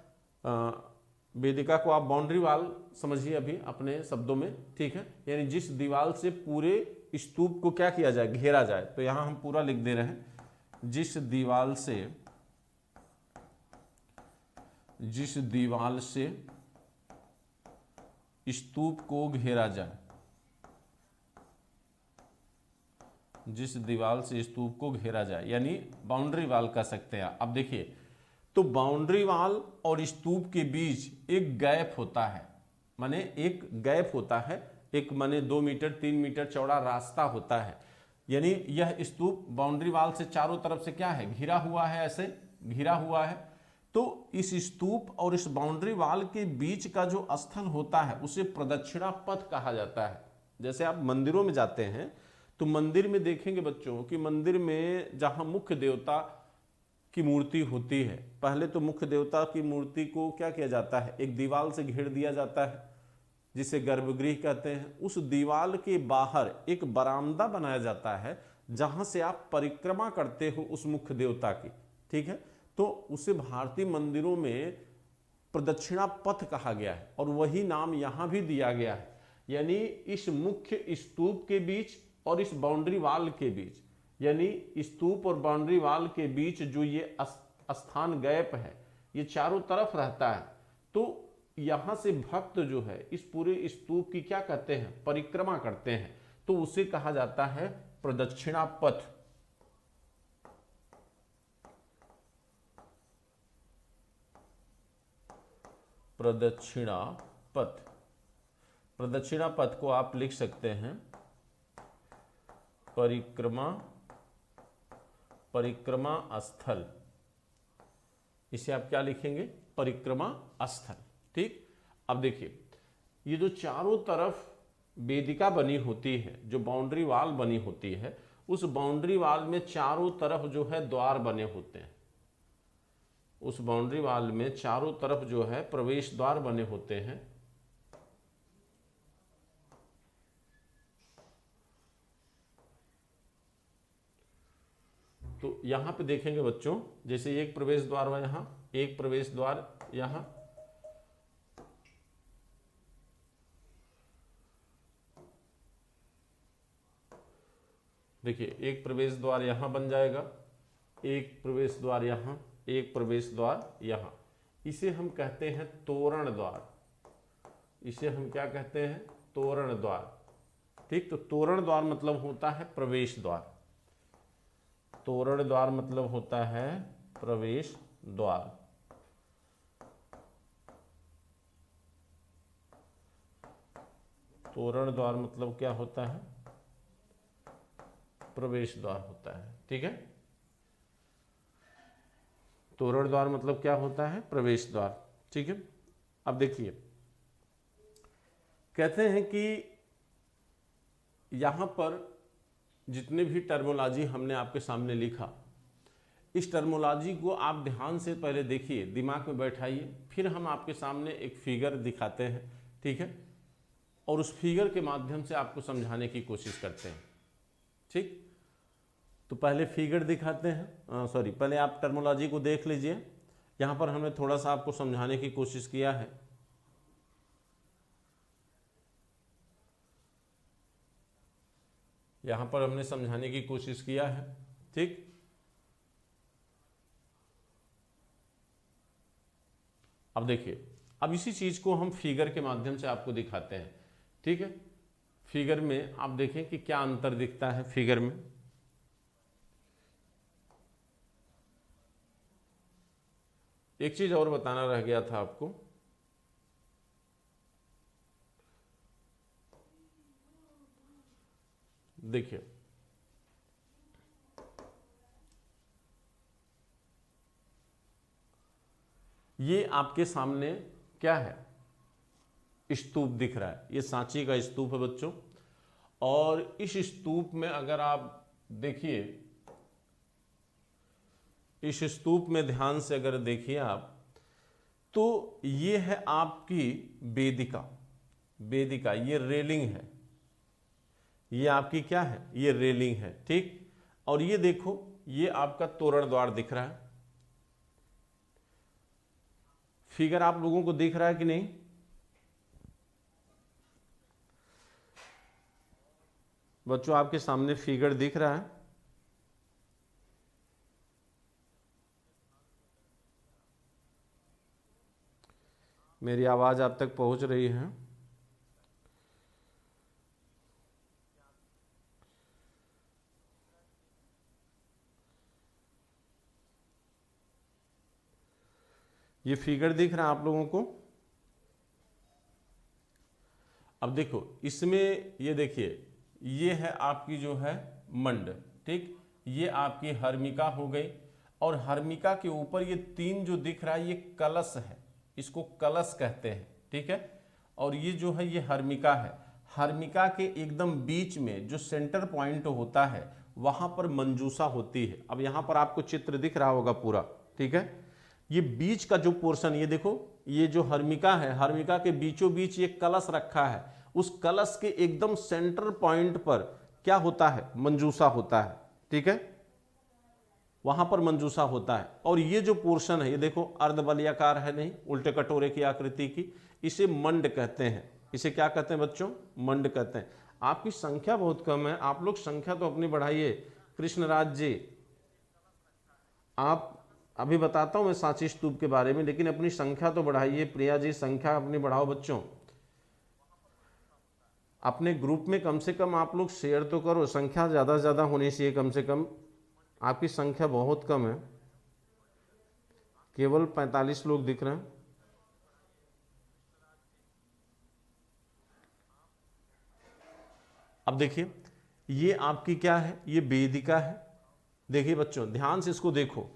वेदिका को आप बाउंड्री वाल समझिए अभी अपने शब्दों में। ठीक है, यानी जिस दीवार से पूरे स्तूप को क्या किया जाए, घेरा जाए। तो यहां हम पूरा लिख दे रहे हैं, जिस दीवार से स्तूप को घेरा जाए, जिस दीवार से स्तूप को घेरा जाए, यानी बाउंड्री वाल कह सकते हैं। अब देखिए, तो बाउंड्री वाल और स्तूप के बीच एक गैप होता है, माने एक गैप होता है, एक माने 2 मीटर 3 मीटर चौड़ा रास्ता होता है। यानी यह स्तूप बाउंड्री वाल से चारों तरफ से क्या है, घिरा हुआ है, ऐसे घिरा हुआ है। तो इस स्तूप और इस बाउंड्री वाल के बीच का जो स्थल होता है उसे प्रदक्षिणा पथ कहा जाता है। जैसे आप मंदिरों में जाते हैं तो मंदिर में देखेंगे बच्चों कि मंदिर में जहां मुख्य देवता की मूर्ति होती है, पहले तो मुख्य देवता की मूर्ति को क्या किया जाता है, एक दीवार से घेर दिया जाता है, जिसे गर्भगृह कहते हैं। उस दीवार के बाहर एक बरामदा बनाया जाता है जहां से आप परिक्रमा करते हो उस मुख्य देवता की। ठीक है, तो उसे भारतीय मंदिरों में प्रदक्षिणा पथ कहा गया है, और वही नाम यहां भी दिया गया है। यानी इस मुख्य स्तूप के बीच और इस बाउंड्री वाल के बीच, यानी स्तूप और बाउंड्री वाल के बीच जो ये स्थान गैप है, ये चारों तरफ रहता है। तो यहां से भक्त जो है इस पूरे स्तूप की क्या कहते हैं, परिक्रमा करते हैं, तो उसे कहा जाता है प्रदक्षिणा पथ। प्रदक्षिणा पथ, प्रदक्षिणा पथ को आप लिख सकते हैं परिक्रमा स्थल। इसे आप क्या लिखेंगे, परिक्रमा स्थल। ठीक, अब देखिए, ये जो चारों तरफ वेदिका बनी होती है, जो बाउंड्री वाल बनी होती है, उस बाउंड्री वाल में चारों तरफ जो है द्वार बने होते हैं। उस बाउंड्री वाल में चारों तरफ जो है प्रवेश द्वार बने होते हैं। तो यहाँ पे देखेंगे बच्चों, जैसे एक प्रवेश द्वार हुआ यहाँ, एक प्रवेश द्वार यहाँ, देखिए एक प्रवेश द्वार यहाँ बन जाएगा, एक प्रवेश द्वार यहाँ, एक प्रवेश द्वार यहाँ। इसे हम कहते हैं तोरण द्वार। इसे हम क्या कहते हैं? तोरण द्वार। ठीक, तो तोरण द्वार मतलब होता है प्रवेश द्वार। तोरण द्वार मतलब होता है प्रवेश द्वार। तोरण द्वार मतलब क्या होता है? प्रवेश द्वार होता है। ठीक है, तोरण द्वार मतलब क्या होता है? प्रवेश द्वार। ठीक है, अब देखिए कहते हैं कि यहां पर जितने भी टर्मोलॉजी हमने आपके सामने लिखा, इस टर्मोलॉजी को आप ध्यान से पहले देखिए, दिमाग में बैठाइए, फिर हम आपके सामने एक फिगर दिखाते हैं। ठीक है, और उस फिगर के माध्यम से आपको समझाने की कोशिश करते हैं। ठीक, तो पहले फिगर दिखाते हैं, सॉरी पहले आप टर्मोलॉजी को देख लीजिए। यहाँ पर हमने थोड़ा सा आपको समझाने की कोशिश किया है। यहाँ पर हमने समझाने की कोशिश किया है। ठीक, अब देखिए, अब इसी चीज को हम फिगर के माध्यम से आपको दिखाते हैं। ठीक है, फिगर में आप देखें कि क्या अंतर दिखता है फिगर में। एक चीज और बताना रह गया था आपको, देखिए ये आपके सामने क्या है? स्तूप दिख रहा है। ये सांची का स्तूप है बच्चों, और इस स्तूप में अगर आप देखिए, इस स्तूप में ध्यान से अगर देखिए आप, तो ये है आपकी वेदिका। वेदिका, ये रेलिंग है, ये आपकी क्या है? ये रेलिंग है। ठीक, और ये देखो, ये आपका तोरण द्वार दिख रहा है। फिगर आप लोगों को दिख रहा है कि नहीं? बच्चों आपके सामने फिगर दिख रहा है? मेरी आवाज आप तक पहुंच रही है? ये फिगर दिख रहा है आप लोगों को? अब देखो इसमें, ये देखिए, ये है आपकी जो है मंड। ठीक, ये आपकी हर्मिका हो गई, और हर्मिका के ऊपर ये तीन जो दिख रहा है, ये कलश है, इसको कलश कहते हैं। ठीक है, और ये जो है ये हर्मिका है। हर्मिका के एकदम बीच में जो सेंटर पॉइंट होता है, वहां पर मंजूषा होती है। अब यहां पर आपको चित्र दिख रहा होगा पूरा। ठीक है, ये बीच का जो पोर्शन, ये देखो, ये जो हर्मिका है, हर्मिका के बीचों बीच ये कलश रखा है। उस कलश के एकदम सेंटर पॉइंट पर क्या होता है? मंजूषा होता है। ठीक है, वहां पर मंजूषा होता है। और ये जो पोर्शन है, ये देखो अर्धवलयाकार है, नहीं उल्टे कटोरे की आकृति की, इसे मंड कहते हैं। इसे क्या कहते हैं बच्चों? मंड कहते हैं। आपकी संख्या बहुत कम है, आप लोग संख्या तो अपनी बढ़ाइए। कृष्णराज जी, आप अभी बताता हूं मैं सांची स्तूप के बारे में, लेकिन अपनी संख्या तो बढ़ाइए। प्रिया जी, संख्या अपनी बढ़ाओ बच्चों। अपने ग्रुप में कम से कम आप लोग शेयर तो करो, संख्या ज़्यादा से ज़्यादा होनी चाहिए। कम से कम आपकी संख्या बहुत कम है, केवल 45 लोग दिख रहे हैं। अब देखिए, ये आपकी क्या है? ये वेदिका है। देखिए बच्चों ध्यान से इसको देखो,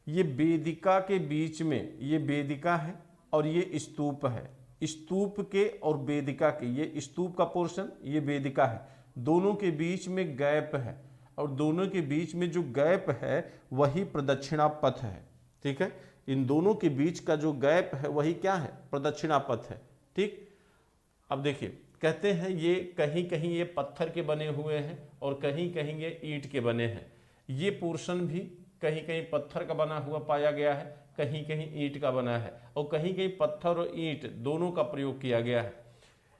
ये वेदिका के बीच में ये वेदिका है, और ये स्तूप है। स्तूप के और वेदिका के, ये स्तूप का पोर्शन, ये वेदिका है, दोनों के बीच में गैप है, और दोनों के बीच में जो गैप है वही प्रदक्षिणा पथ है। ठीक है, इन दोनों के बीच का जो गैप है वही क्या है? प्रदक्षिणा पथ है। ठीक, अब देखिए कहते हैं ये कहीं कहीं ये पत्थर के बने हुए हैं, और कहीं कहीं ये ईंट के बने हैं। ये पोर्शन भी कहीं कहीं पत्थर का बना हुआ पाया गया है, कहीं कहीं ईंट का बना है, और कहीं कहीं पत्थर और ईंट दोनों का प्रयोग किया गया है।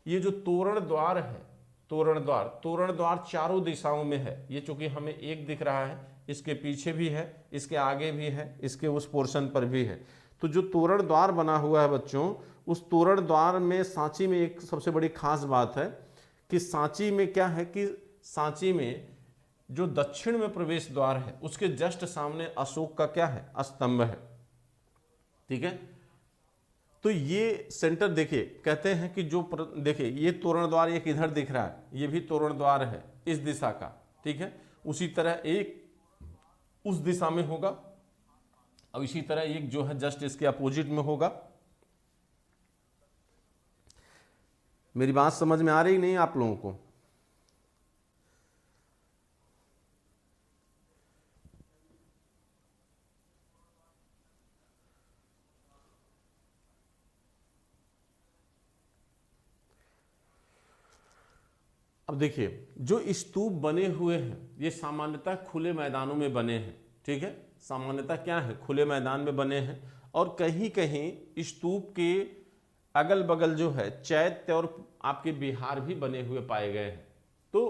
ये जो तोरण द्वार है, तोरण द्वार चारों दिशाओं में है। ये चूंकि हमें एक दिख रहा है, इसके पीछे भी है, इसके आगे भी है, इसके उस पोर्शन पर भी है। तो जो तोरण द्वार बना हुआ है बच्चों, उस तोरण द्वार में सांची में एक सबसे बड़ी खास बात है कि सांची में क्या है कि सांची में जो दक्षिण में प्रवेश द्वार है उसके जस्ट सामने अशोक का क्या है, स्तंभ है। ठीक है, तो ये सेंटर देखिए, कहते हैं कि जो देखिए ये तोरण द्वार एक इधर दिख रहा है, ये भी तोरण द्वार है इस दिशा का। ठीक है, उसी तरह एक उस दिशा में होगा और इसी तरह एक जो है जस्ट इसके अपोजिट में होगा। मेरी बात समझ में आ रही नहीं आप लोगों को? अब देखिए, जो स्तूप बने हुए हैं ये सामान्यतः खुले मैदानों में बने हैं। ठीक है, सामान्यतः क्या है, खुले मैदान में बने हैं, और कहीं कहीं स्तूप के अगल बगल जो है चैत्य और आपके विहार भी बने हुए पाए गए हैं। तो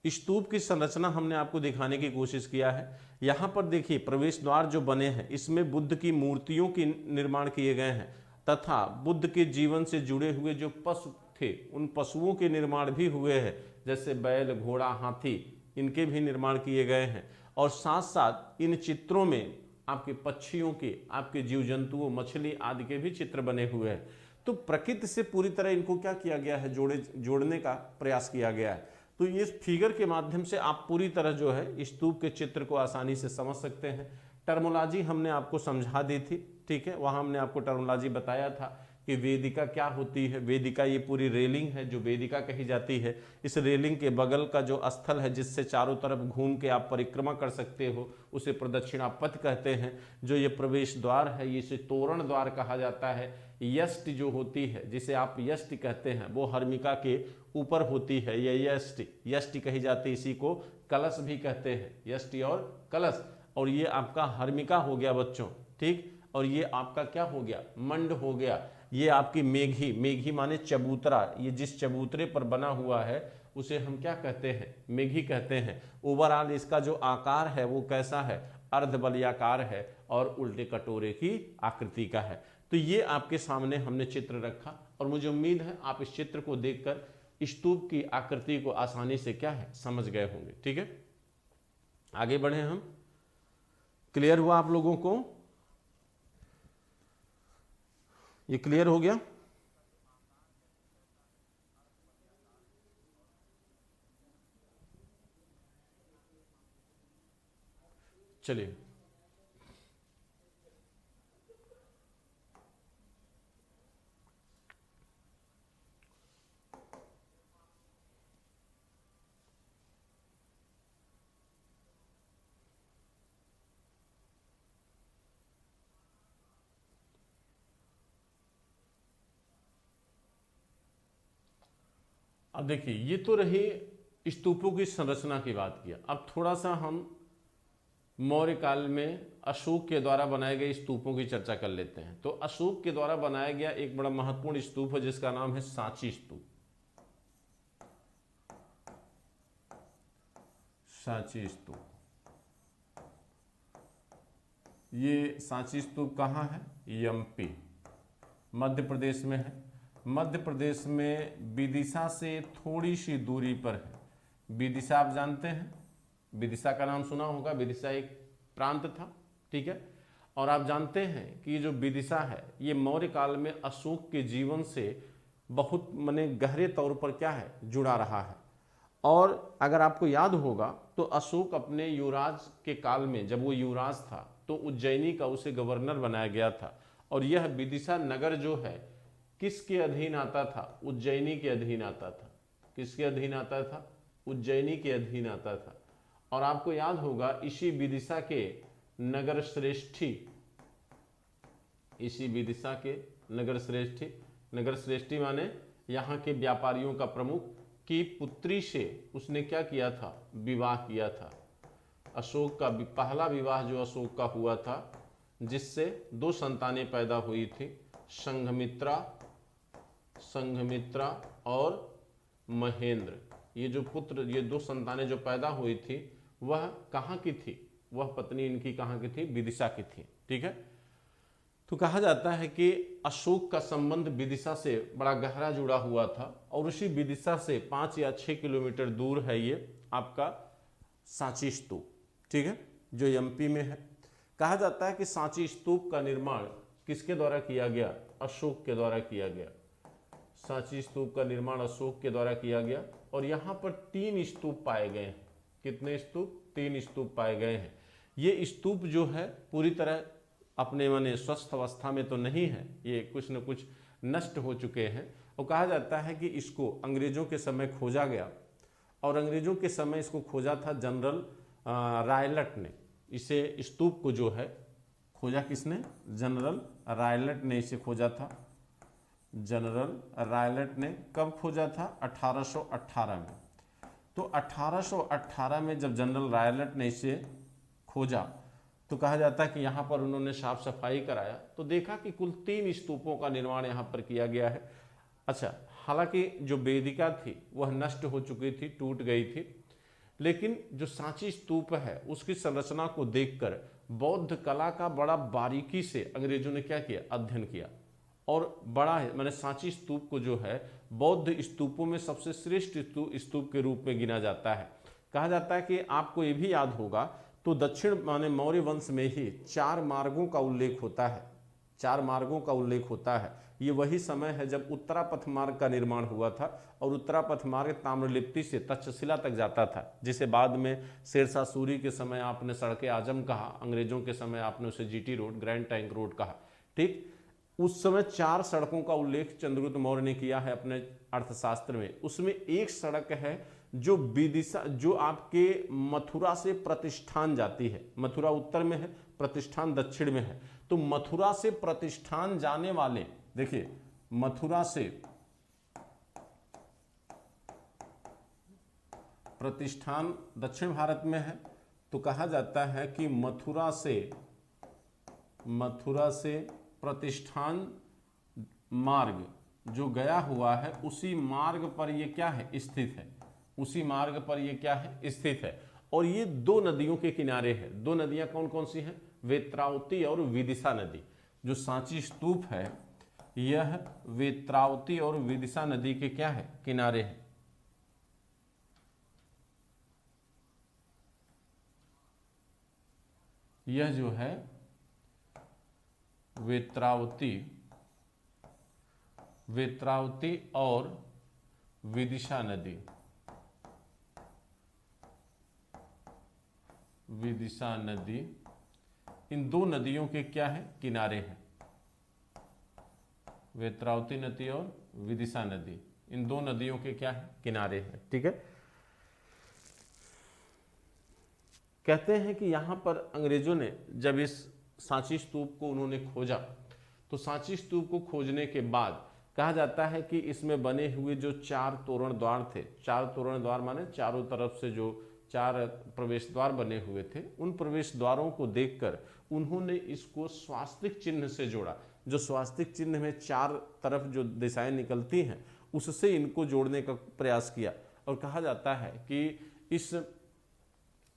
स्तूप की संरचना हमने आपको दिखाने की कोशिश किया है। यहाँ पर देखिए प्रवेश द्वार जो बने हैं इसमें बुद्ध की मूर्तियों के निर्माण किए गए हैं, तथा बुद्ध के जीवन से जुड़े हुए जो पशु थे उन पशुओं के निर्माण भी हुए हैं, जैसे बैल, घोड़ा, हाथी, इनके भी निर्माण किए गए हैं। और साथ साथ इन चित्रों में आपके पक्षियों के, आपके जीव जंतुओं, मछली आदि के भी चित्र बने हुए हैं। तो प्रकृति से पूरी तरह इनको क्या किया गया है, जोड़ने का प्रयास किया गया है। तो ये फिगर के माध्यम से आप पूरी तरह जो है स्तूप के चित्र को आसानी से समझ सकते हैं। टर्मोलॉजी हमने आपको समझा दी थी। ठीक है, वहां हमने आपको टर्मोलॉजी बताया था कि वेदिका क्या होती है। वेदिका ये पूरी रेलिंग है जो वेदिका कही जाती है। इस रेलिंग के बगल का जो स्थल है जिससे चारों तरफ घूम के आप परिक्रमा कर सकते हो उसे प्रदक्षिणा पथ कहते हैं। जो ये प्रवेश द्वार है ये इसे तोरण द्वार कहा जाता है। यष्टि जो होती है, जिसे आप यष्टि कहते हैं, वो हर्मिका के ऊपर होती है। ये यष्टि कही जाती है। इसी को कलश भी कहते हैं, यष्टि और कलश। और ये आपका हर्मिका हो गया बच्चों। ठीक, और ये आपका क्या हो गया, मंड हो गया। ये आपकी मेघी, मेघी माने चबूतरा। ये जिस चबूतरे पर बना हुआ है उसे हम क्या कहते हैं, मेघी कहते हैं। ओवरऑल इसका जो आकार है वो कैसा है, अर्धवलयाकार है और उल्टे कटोरे की आकृति का है। तो ये आपके सामने हमने चित्र रखा, और मुझे उम्मीद है आप इस चित्र को देखकर स्तूप की आकृति को आसानी से क्या है, समझ गए होंगे। ठीक है, आगे बढ़े हम। क्लियर हुआ आप लोगों को? ये क्लियर हो गया? चलिए, अब देखिए ये तो रही स्तूपों की संरचना की बात किया। अब थोड़ा सा हम मौर्य काल में अशोक के द्वारा बनाए गए स्तूपों की चर्चा कर लेते हैं। तो अशोक के द्वारा बनाया गया एक बड़ा महत्वपूर्ण स्तूप है जिसका नाम है सांची स्तूप। सांची स्तूप, ये सांची स्तूप कहाँ है, एमपी, मध्य प्रदेश में है। मध्य प्रदेश में विदिशा से थोड़ी सी दूरी पर है। विदिशा आप जानते हैं, विदिशा का नाम सुना होगा। विदिशा एक प्रांत था। ठीक है, और आप जानते हैं कि ये जो विदिशा है ये मौर्य काल में अशोक के जीवन से बहुत माने गहरे तौर पर क्या है, जुड़ा रहा है। और अगर आपको याद होगा तो अशोक अपने युवराज के काल में, जब वो युवराज था, तो उज्जैनी का उसे गवर्नर बनाया गया था। और यह विदिशा नगर जो है किसके अधीन आता था, उज्जैनी के अधीन आता था। किसके अधीन आता था, उज्जैनी के अधीन आता था। और आपको याद होगा इसी विदिशा के नगर श्रेष्ठी, इसी विदिशा के नगर श्रेष्ठी, नगर श्रेष्ठी माने यहाँ के व्यापारियों का प्रमुख की पुत्री से उसने क्या किया था, विवाह किया था। अशोक का पहला विवाह जो अशोक का हुआ था, जिससे 2 संतानें पैदा हुई थी, संघमित्रा और महेंद्र। ये जो पुत्र, ये 2 संतानें जो पैदा हुई थी वह कहाँ की थी? वह पत्नी इनकी कहाँ की थी? विदिशा की थी। ठीक है, तो कहा जाता है कि अशोक का संबंध विदिशा से बड़ा गहरा जुड़ा हुआ था और उसी विदिशा से 5 या 6 किलोमीटर दूर है ये आपका सांची स्तूप। ठीक है, जो एमपी में है। कहा जाता है कि सांची स्तूप का निर्माण किसके द्वारा किया गया? अशोक के द्वारा किया गया। सांची स्तूप का निर्माण अशोक के द्वारा किया गया और यहाँ पर 3 स्तूप पाए गए हैं। कितने स्तूप? 3 स्तूप पाए गए हैं। ये स्तूप जो है पूरी तरह अपने माने स्वस्थ अवस्था में तो नहीं है, ये कुछ न कुछ नष्ट हो चुके हैं। और कहा जाता है कि इसको अंग्रेजों के समय खोजा गया और अंग्रेजों के समय इसको खोजा था जनरल रायलट ने। इसे स्तूप को जो है खोजा किसने? जनरल रायलट ने इसे खोजा था। जनरल रायलट ने कब खोजा था? 1818 में। तो 1818 में जब जनरल रायलट ने इसे खोजा तो कहा जाता है कि यहाँ पर उन्होंने साफ सफाई कराया तो देखा कि कुल 3 स्तूपों का निर्माण यहाँ पर किया गया है। अच्छा, हालांकि जो वेदिका थी वह नष्ट हो चुकी थी, टूट गई थी, लेकिन जो सांची स्तूप है उसकी संरचना को देखकर बौद्ध कला का बड़ा बारीकी से अंग्रेजों ने क्या किया? अध्ययन किया। और बड़ा है मैंने सांची स्तूप को जो है बौद्ध स्तूपों में सबसे श्रेष्ठ स्तूप के रूप में गिना जाता है। कहा जाता है कि आपको ये भी याद होगा तो दक्षिण माने मौर्य वंश में ही 4 मार्गों का उल्लेख होता है। 4 मार्गों का उल्लेख होता है। ये वही समय है जब उत्तरापथ मार्ग का निर्माण हुआ था और उत्तरापथ मार्ग ताम्रलिप्ति से तक्षशिला तक जाता था, जिसे बाद में शेरशाह सूरी के समय आपने सड़के आजम कहा, अंग्रेजों के समय आपने उसे GT road, grand tank road कहा। ठीक, उस समय 4 सड़कों का उल्लेख चंद्रगुप्त मौर्य ने किया है अपने अर्थशास्त्र में। उसमें एक सड़क है जो विदिशा, जो आपके मथुरा से प्रतिष्ठान जाती है। मथुरा उत्तर में है, प्रतिष्ठान दक्षिण में है। तो मथुरा से प्रतिष्ठान जाने वाले, देखिए मथुरा से प्रतिष्ठान दक्षिण भारत में है, तो कहा जाता है कि मथुरा से प्रतिष्ठान मार्ग जो गया हुआ है उसी मार्ग पर ये क्या है? स्थित है। उसी मार्ग पर ये क्या है? स्थित है। और ये 2 नदियों के किनारे है। 2 नदियां कौन कौन सी हैं? वेत्रावती और विदिशा नदी। जो सांची स्तूप है यह वेत्रावती और विदिशा नदी के क्या है? किनारे है। यह जो है वेत्रावती और विदिशा नदी, इन 2 नदियों के क्या है? किनारे हैं। वेत्रावती नदी और विदिशा नदी इन 2 नदियों के क्या है? किनारे हैं। ठीक है, कहते हैं कि यहाँ पर अंग्रेजों ने जब इस सांची स्तूप को उन्होंने खोजा तो सांची स्तूप को खोजने के बाद कहा जाता है कि इसमें बने हुए जो 4 तोरण द्वार थे, 4 तोरण द्वार माने चारों तरफ से जो 4 प्रवेश द्वार बने हुए थे, उन प्रवेश द्वारों को देखकर उन्होंने इसको स्वास्तिक चिन्ह से जोड़ा। जो स्वास्तिक चिन्ह में 4 तरफ जो दिशाएं निकलती हैं उससे इनको जोड़ने का प्रयास किया। और कहा जाता है कि इस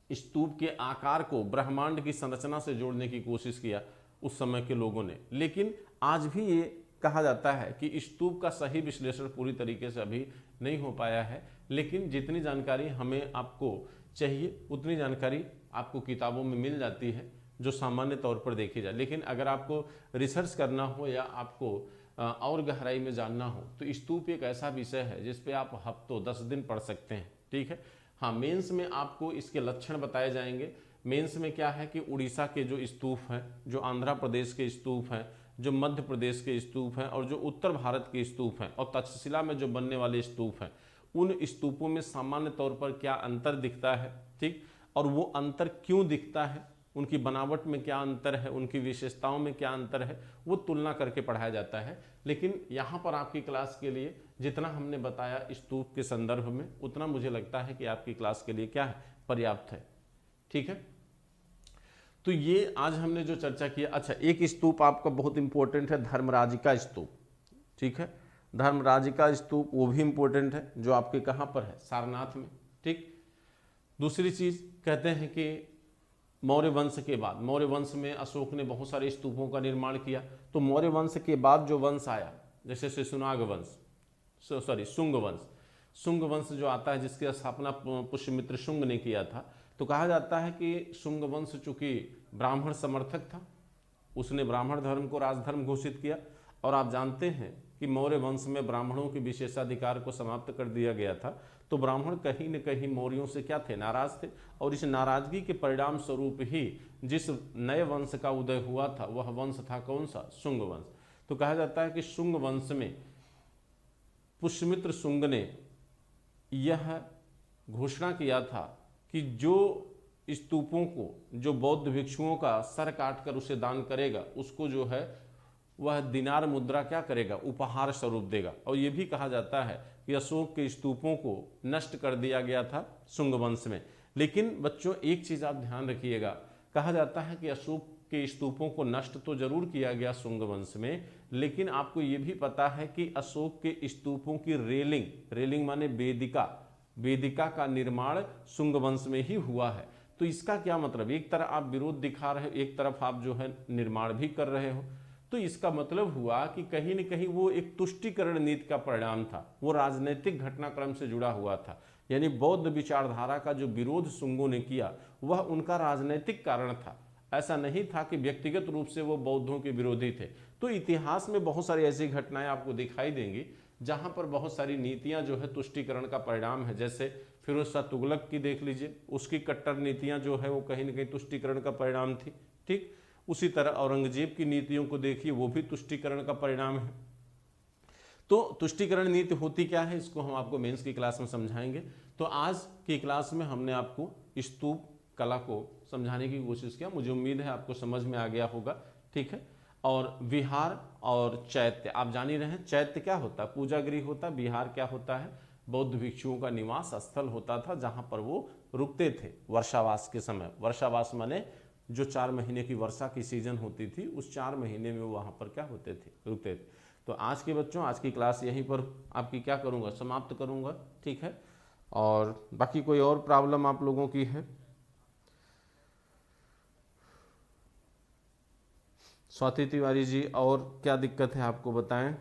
स्तूप के आकार को ब्रह्मांड की संरचना से जोड़ने की कोशिश किया उस समय के लोगों ने। लेकिन आज भी ये कहा जाता है कि स्तूप का सही विश्लेषण पूरी तरीके से अभी नहीं हो पाया है, लेकिन जितनी जानकारी हमें आपको चाहिए उतनी जानकारी आपको किताबों में मिल जाती है जो सामान्य तौर पर देखी जाए। लेकिन अगर आपको रिसर्च करना हो या आपको और गहराई में जानना हो तो स्तूप एक ऐसा विषय है जिस पे आप हफ्तों 10 दिन पढ़ सकते हैं। ठीक है, हाँ, मेंस में आपको इसके लक्षण बताए जाएंगे। मेंस में क्या है कि उड़ीसा के जो स्तूप हैं, जो आंध्र प्रदेश के स्तूप हैं, जो मध्य प्रदेश के स्तूप हैं और जो उत्तर भारत के स्तूप हैं और तक्षशिला में जो बनने वाले स्तूप हैं, उन स्तूपों में सामान्य तौर पर क्या अंतर दिखता है। ठीक, और वो अंतर क्यों दिखता है, उनकी बनावट में क्या अंतर है, उनकी विशेषताओं में क्या अंतर है, वो तुलना करके पढ़ाया जाता है। लेकिन यहाँ पर आपकी क्लास के लिए जितना हमने बताया स्तूप के संदर्भ में, उतना मुझे लगता है कि आपकी क्लास के लिए क्या है? पर्याप्त है। ठीक है। तो ये आज हमने जो चर्चा किया। अच्छा, एक स्तूप आपका बहुत इंपॉर्टेंट है, धर्मराज का स्तूप, ठीक है। धर्मराज का स्तूप वो भी इंपॉर्टेंट है, जो आपके कहाँ पर है, सारनाथ में, ठीक। दूसरी चीज कहते हैं कि मौर्य वंश के बाद, मौर्य वंश में अशोक ने बहुत सारे स्तूपों का निर्माण किया। तो मौर्य वंश के बाद जो वंश आया, जैसे शिशुनाग वंश, शुंग वंश, शुंग वंश जो आता है, जिसकी स्थापना पुष्यमित्र शुंग ने किया था। तो कहा जाता है कि शुंग वंश चूंकि ब्राह्मण समर्थक था, उसने ब्राह्मण धर्म को राजधर्म घोषित किया। और आप जानते हैं कि मौर्य वंश में ब्राह्मणों के विशेषाधिकार को समाप्त कर दिया गया था। तो ब्राह्मण कहीं न कहीं मौर्यों से क्या थे, नाराज थे। और इस नाराजगी के परिणाम स्वरूप ही जिस नए वंश का उदय हुआ था, वह वंश था कौन सा, शुंग वंश। तो कहा जाता है कि शुंग वंश में पुष्यमित्र शुंग ने यह घोषणा किया था कि जो स्तूपों को, जो बौद्ध भिक्षुओं का सर काटकर उसे दान करेगा, उसको जो है वह दिनार मुद्रा क्या करेगा, उपहार स्वरूप देगा। और यह भी कहा जाता है कि अशोक के स्तूपों को नष्ट कर दिया गया था शुंग वंश में। लेकिन बच्चों एक चीज आप ध्यान रखिएगा, कहा जाता है कि अशोक के स्तूपों को नष्ट तो जरूर किया गया शुंग वंश में, लेकिन आपको यह भी पता है कि अशोक के स्तूपों की रेलिंग, रेलिंग माने वेदिका, वेदिका का निर्माण शुंग वंश में ही हुआ है। तो इसका क्या मतलब, एक तरफ आप विरोध दिखा रहे हो, एक तरफ आप जो है निर्माण भी कर रहे हो। तो इसका मतलब हुआ कि कहीं न कहीं वो एक तुष्टीकरण नीति का परिणाम था, वो राजनीतिक घटनाक्रम से जुड़ा हुआ था। यानी बौद्ध विचारधारा का जो विरोध शुंगों ने किया, वह उनका राजनीतिक कारण था। ऐसा नहीं था कि व्यक्तिगत रूप से वो बौद्धों के विरोधी थे। तो इतिहास में बहुत सारी ऐसी घटनाएं आपको दिखाई देंगी जहां पर बहुत सारी नीतियां जो है तुष्टीकरण का परिणाम है। जैसे फिरोज शाह तुगलक की देख लीजिए, उसकी कट्टर नीतियां जो है वो कहीं न कहीं तुष्टीकरण का परिणाम थी, ठीक। उसी तरह औरंगजेब की नीतियों को देखिए, वो भी तुष्टीकरण का परिणाम है। तो तुष्टीकरण नीति होती क्या है, इसको हम आपको मेंस की क्लास में समझाएंगे। तो आज की क्लास में हमने आपको स्तूप कला को समझाने की कोशिश किया। मुझे उम्मीद है आपको समझ में आ गया होगा, ठीक है। और विहार और चैत्य आप जान ही रहे हैं। चैत्य क्या होता है, पूजा गृह होता है। विहार क्या होता है, बौद्ध भिक्षुओं का निवास स्थल होता था, जहां पर वो रुकते थे वर्षावास के समय। वर्षावास माने जो 4 महीने की वर्षा की सीजन होती थी, उस 4 महीने में वो वहाँ पर क्या होते थे, रुकते थे। तो आज के बच्चों, आज की क्लास यहीं पर आपकी क्या करूँगा, समाप्त करूँगा, ठीक है। और बाकी कोई और प्रॉब्लम आप लोगों की है? स्वाति तिवारी जी, और क्या दिक्कत है आपको बताएं।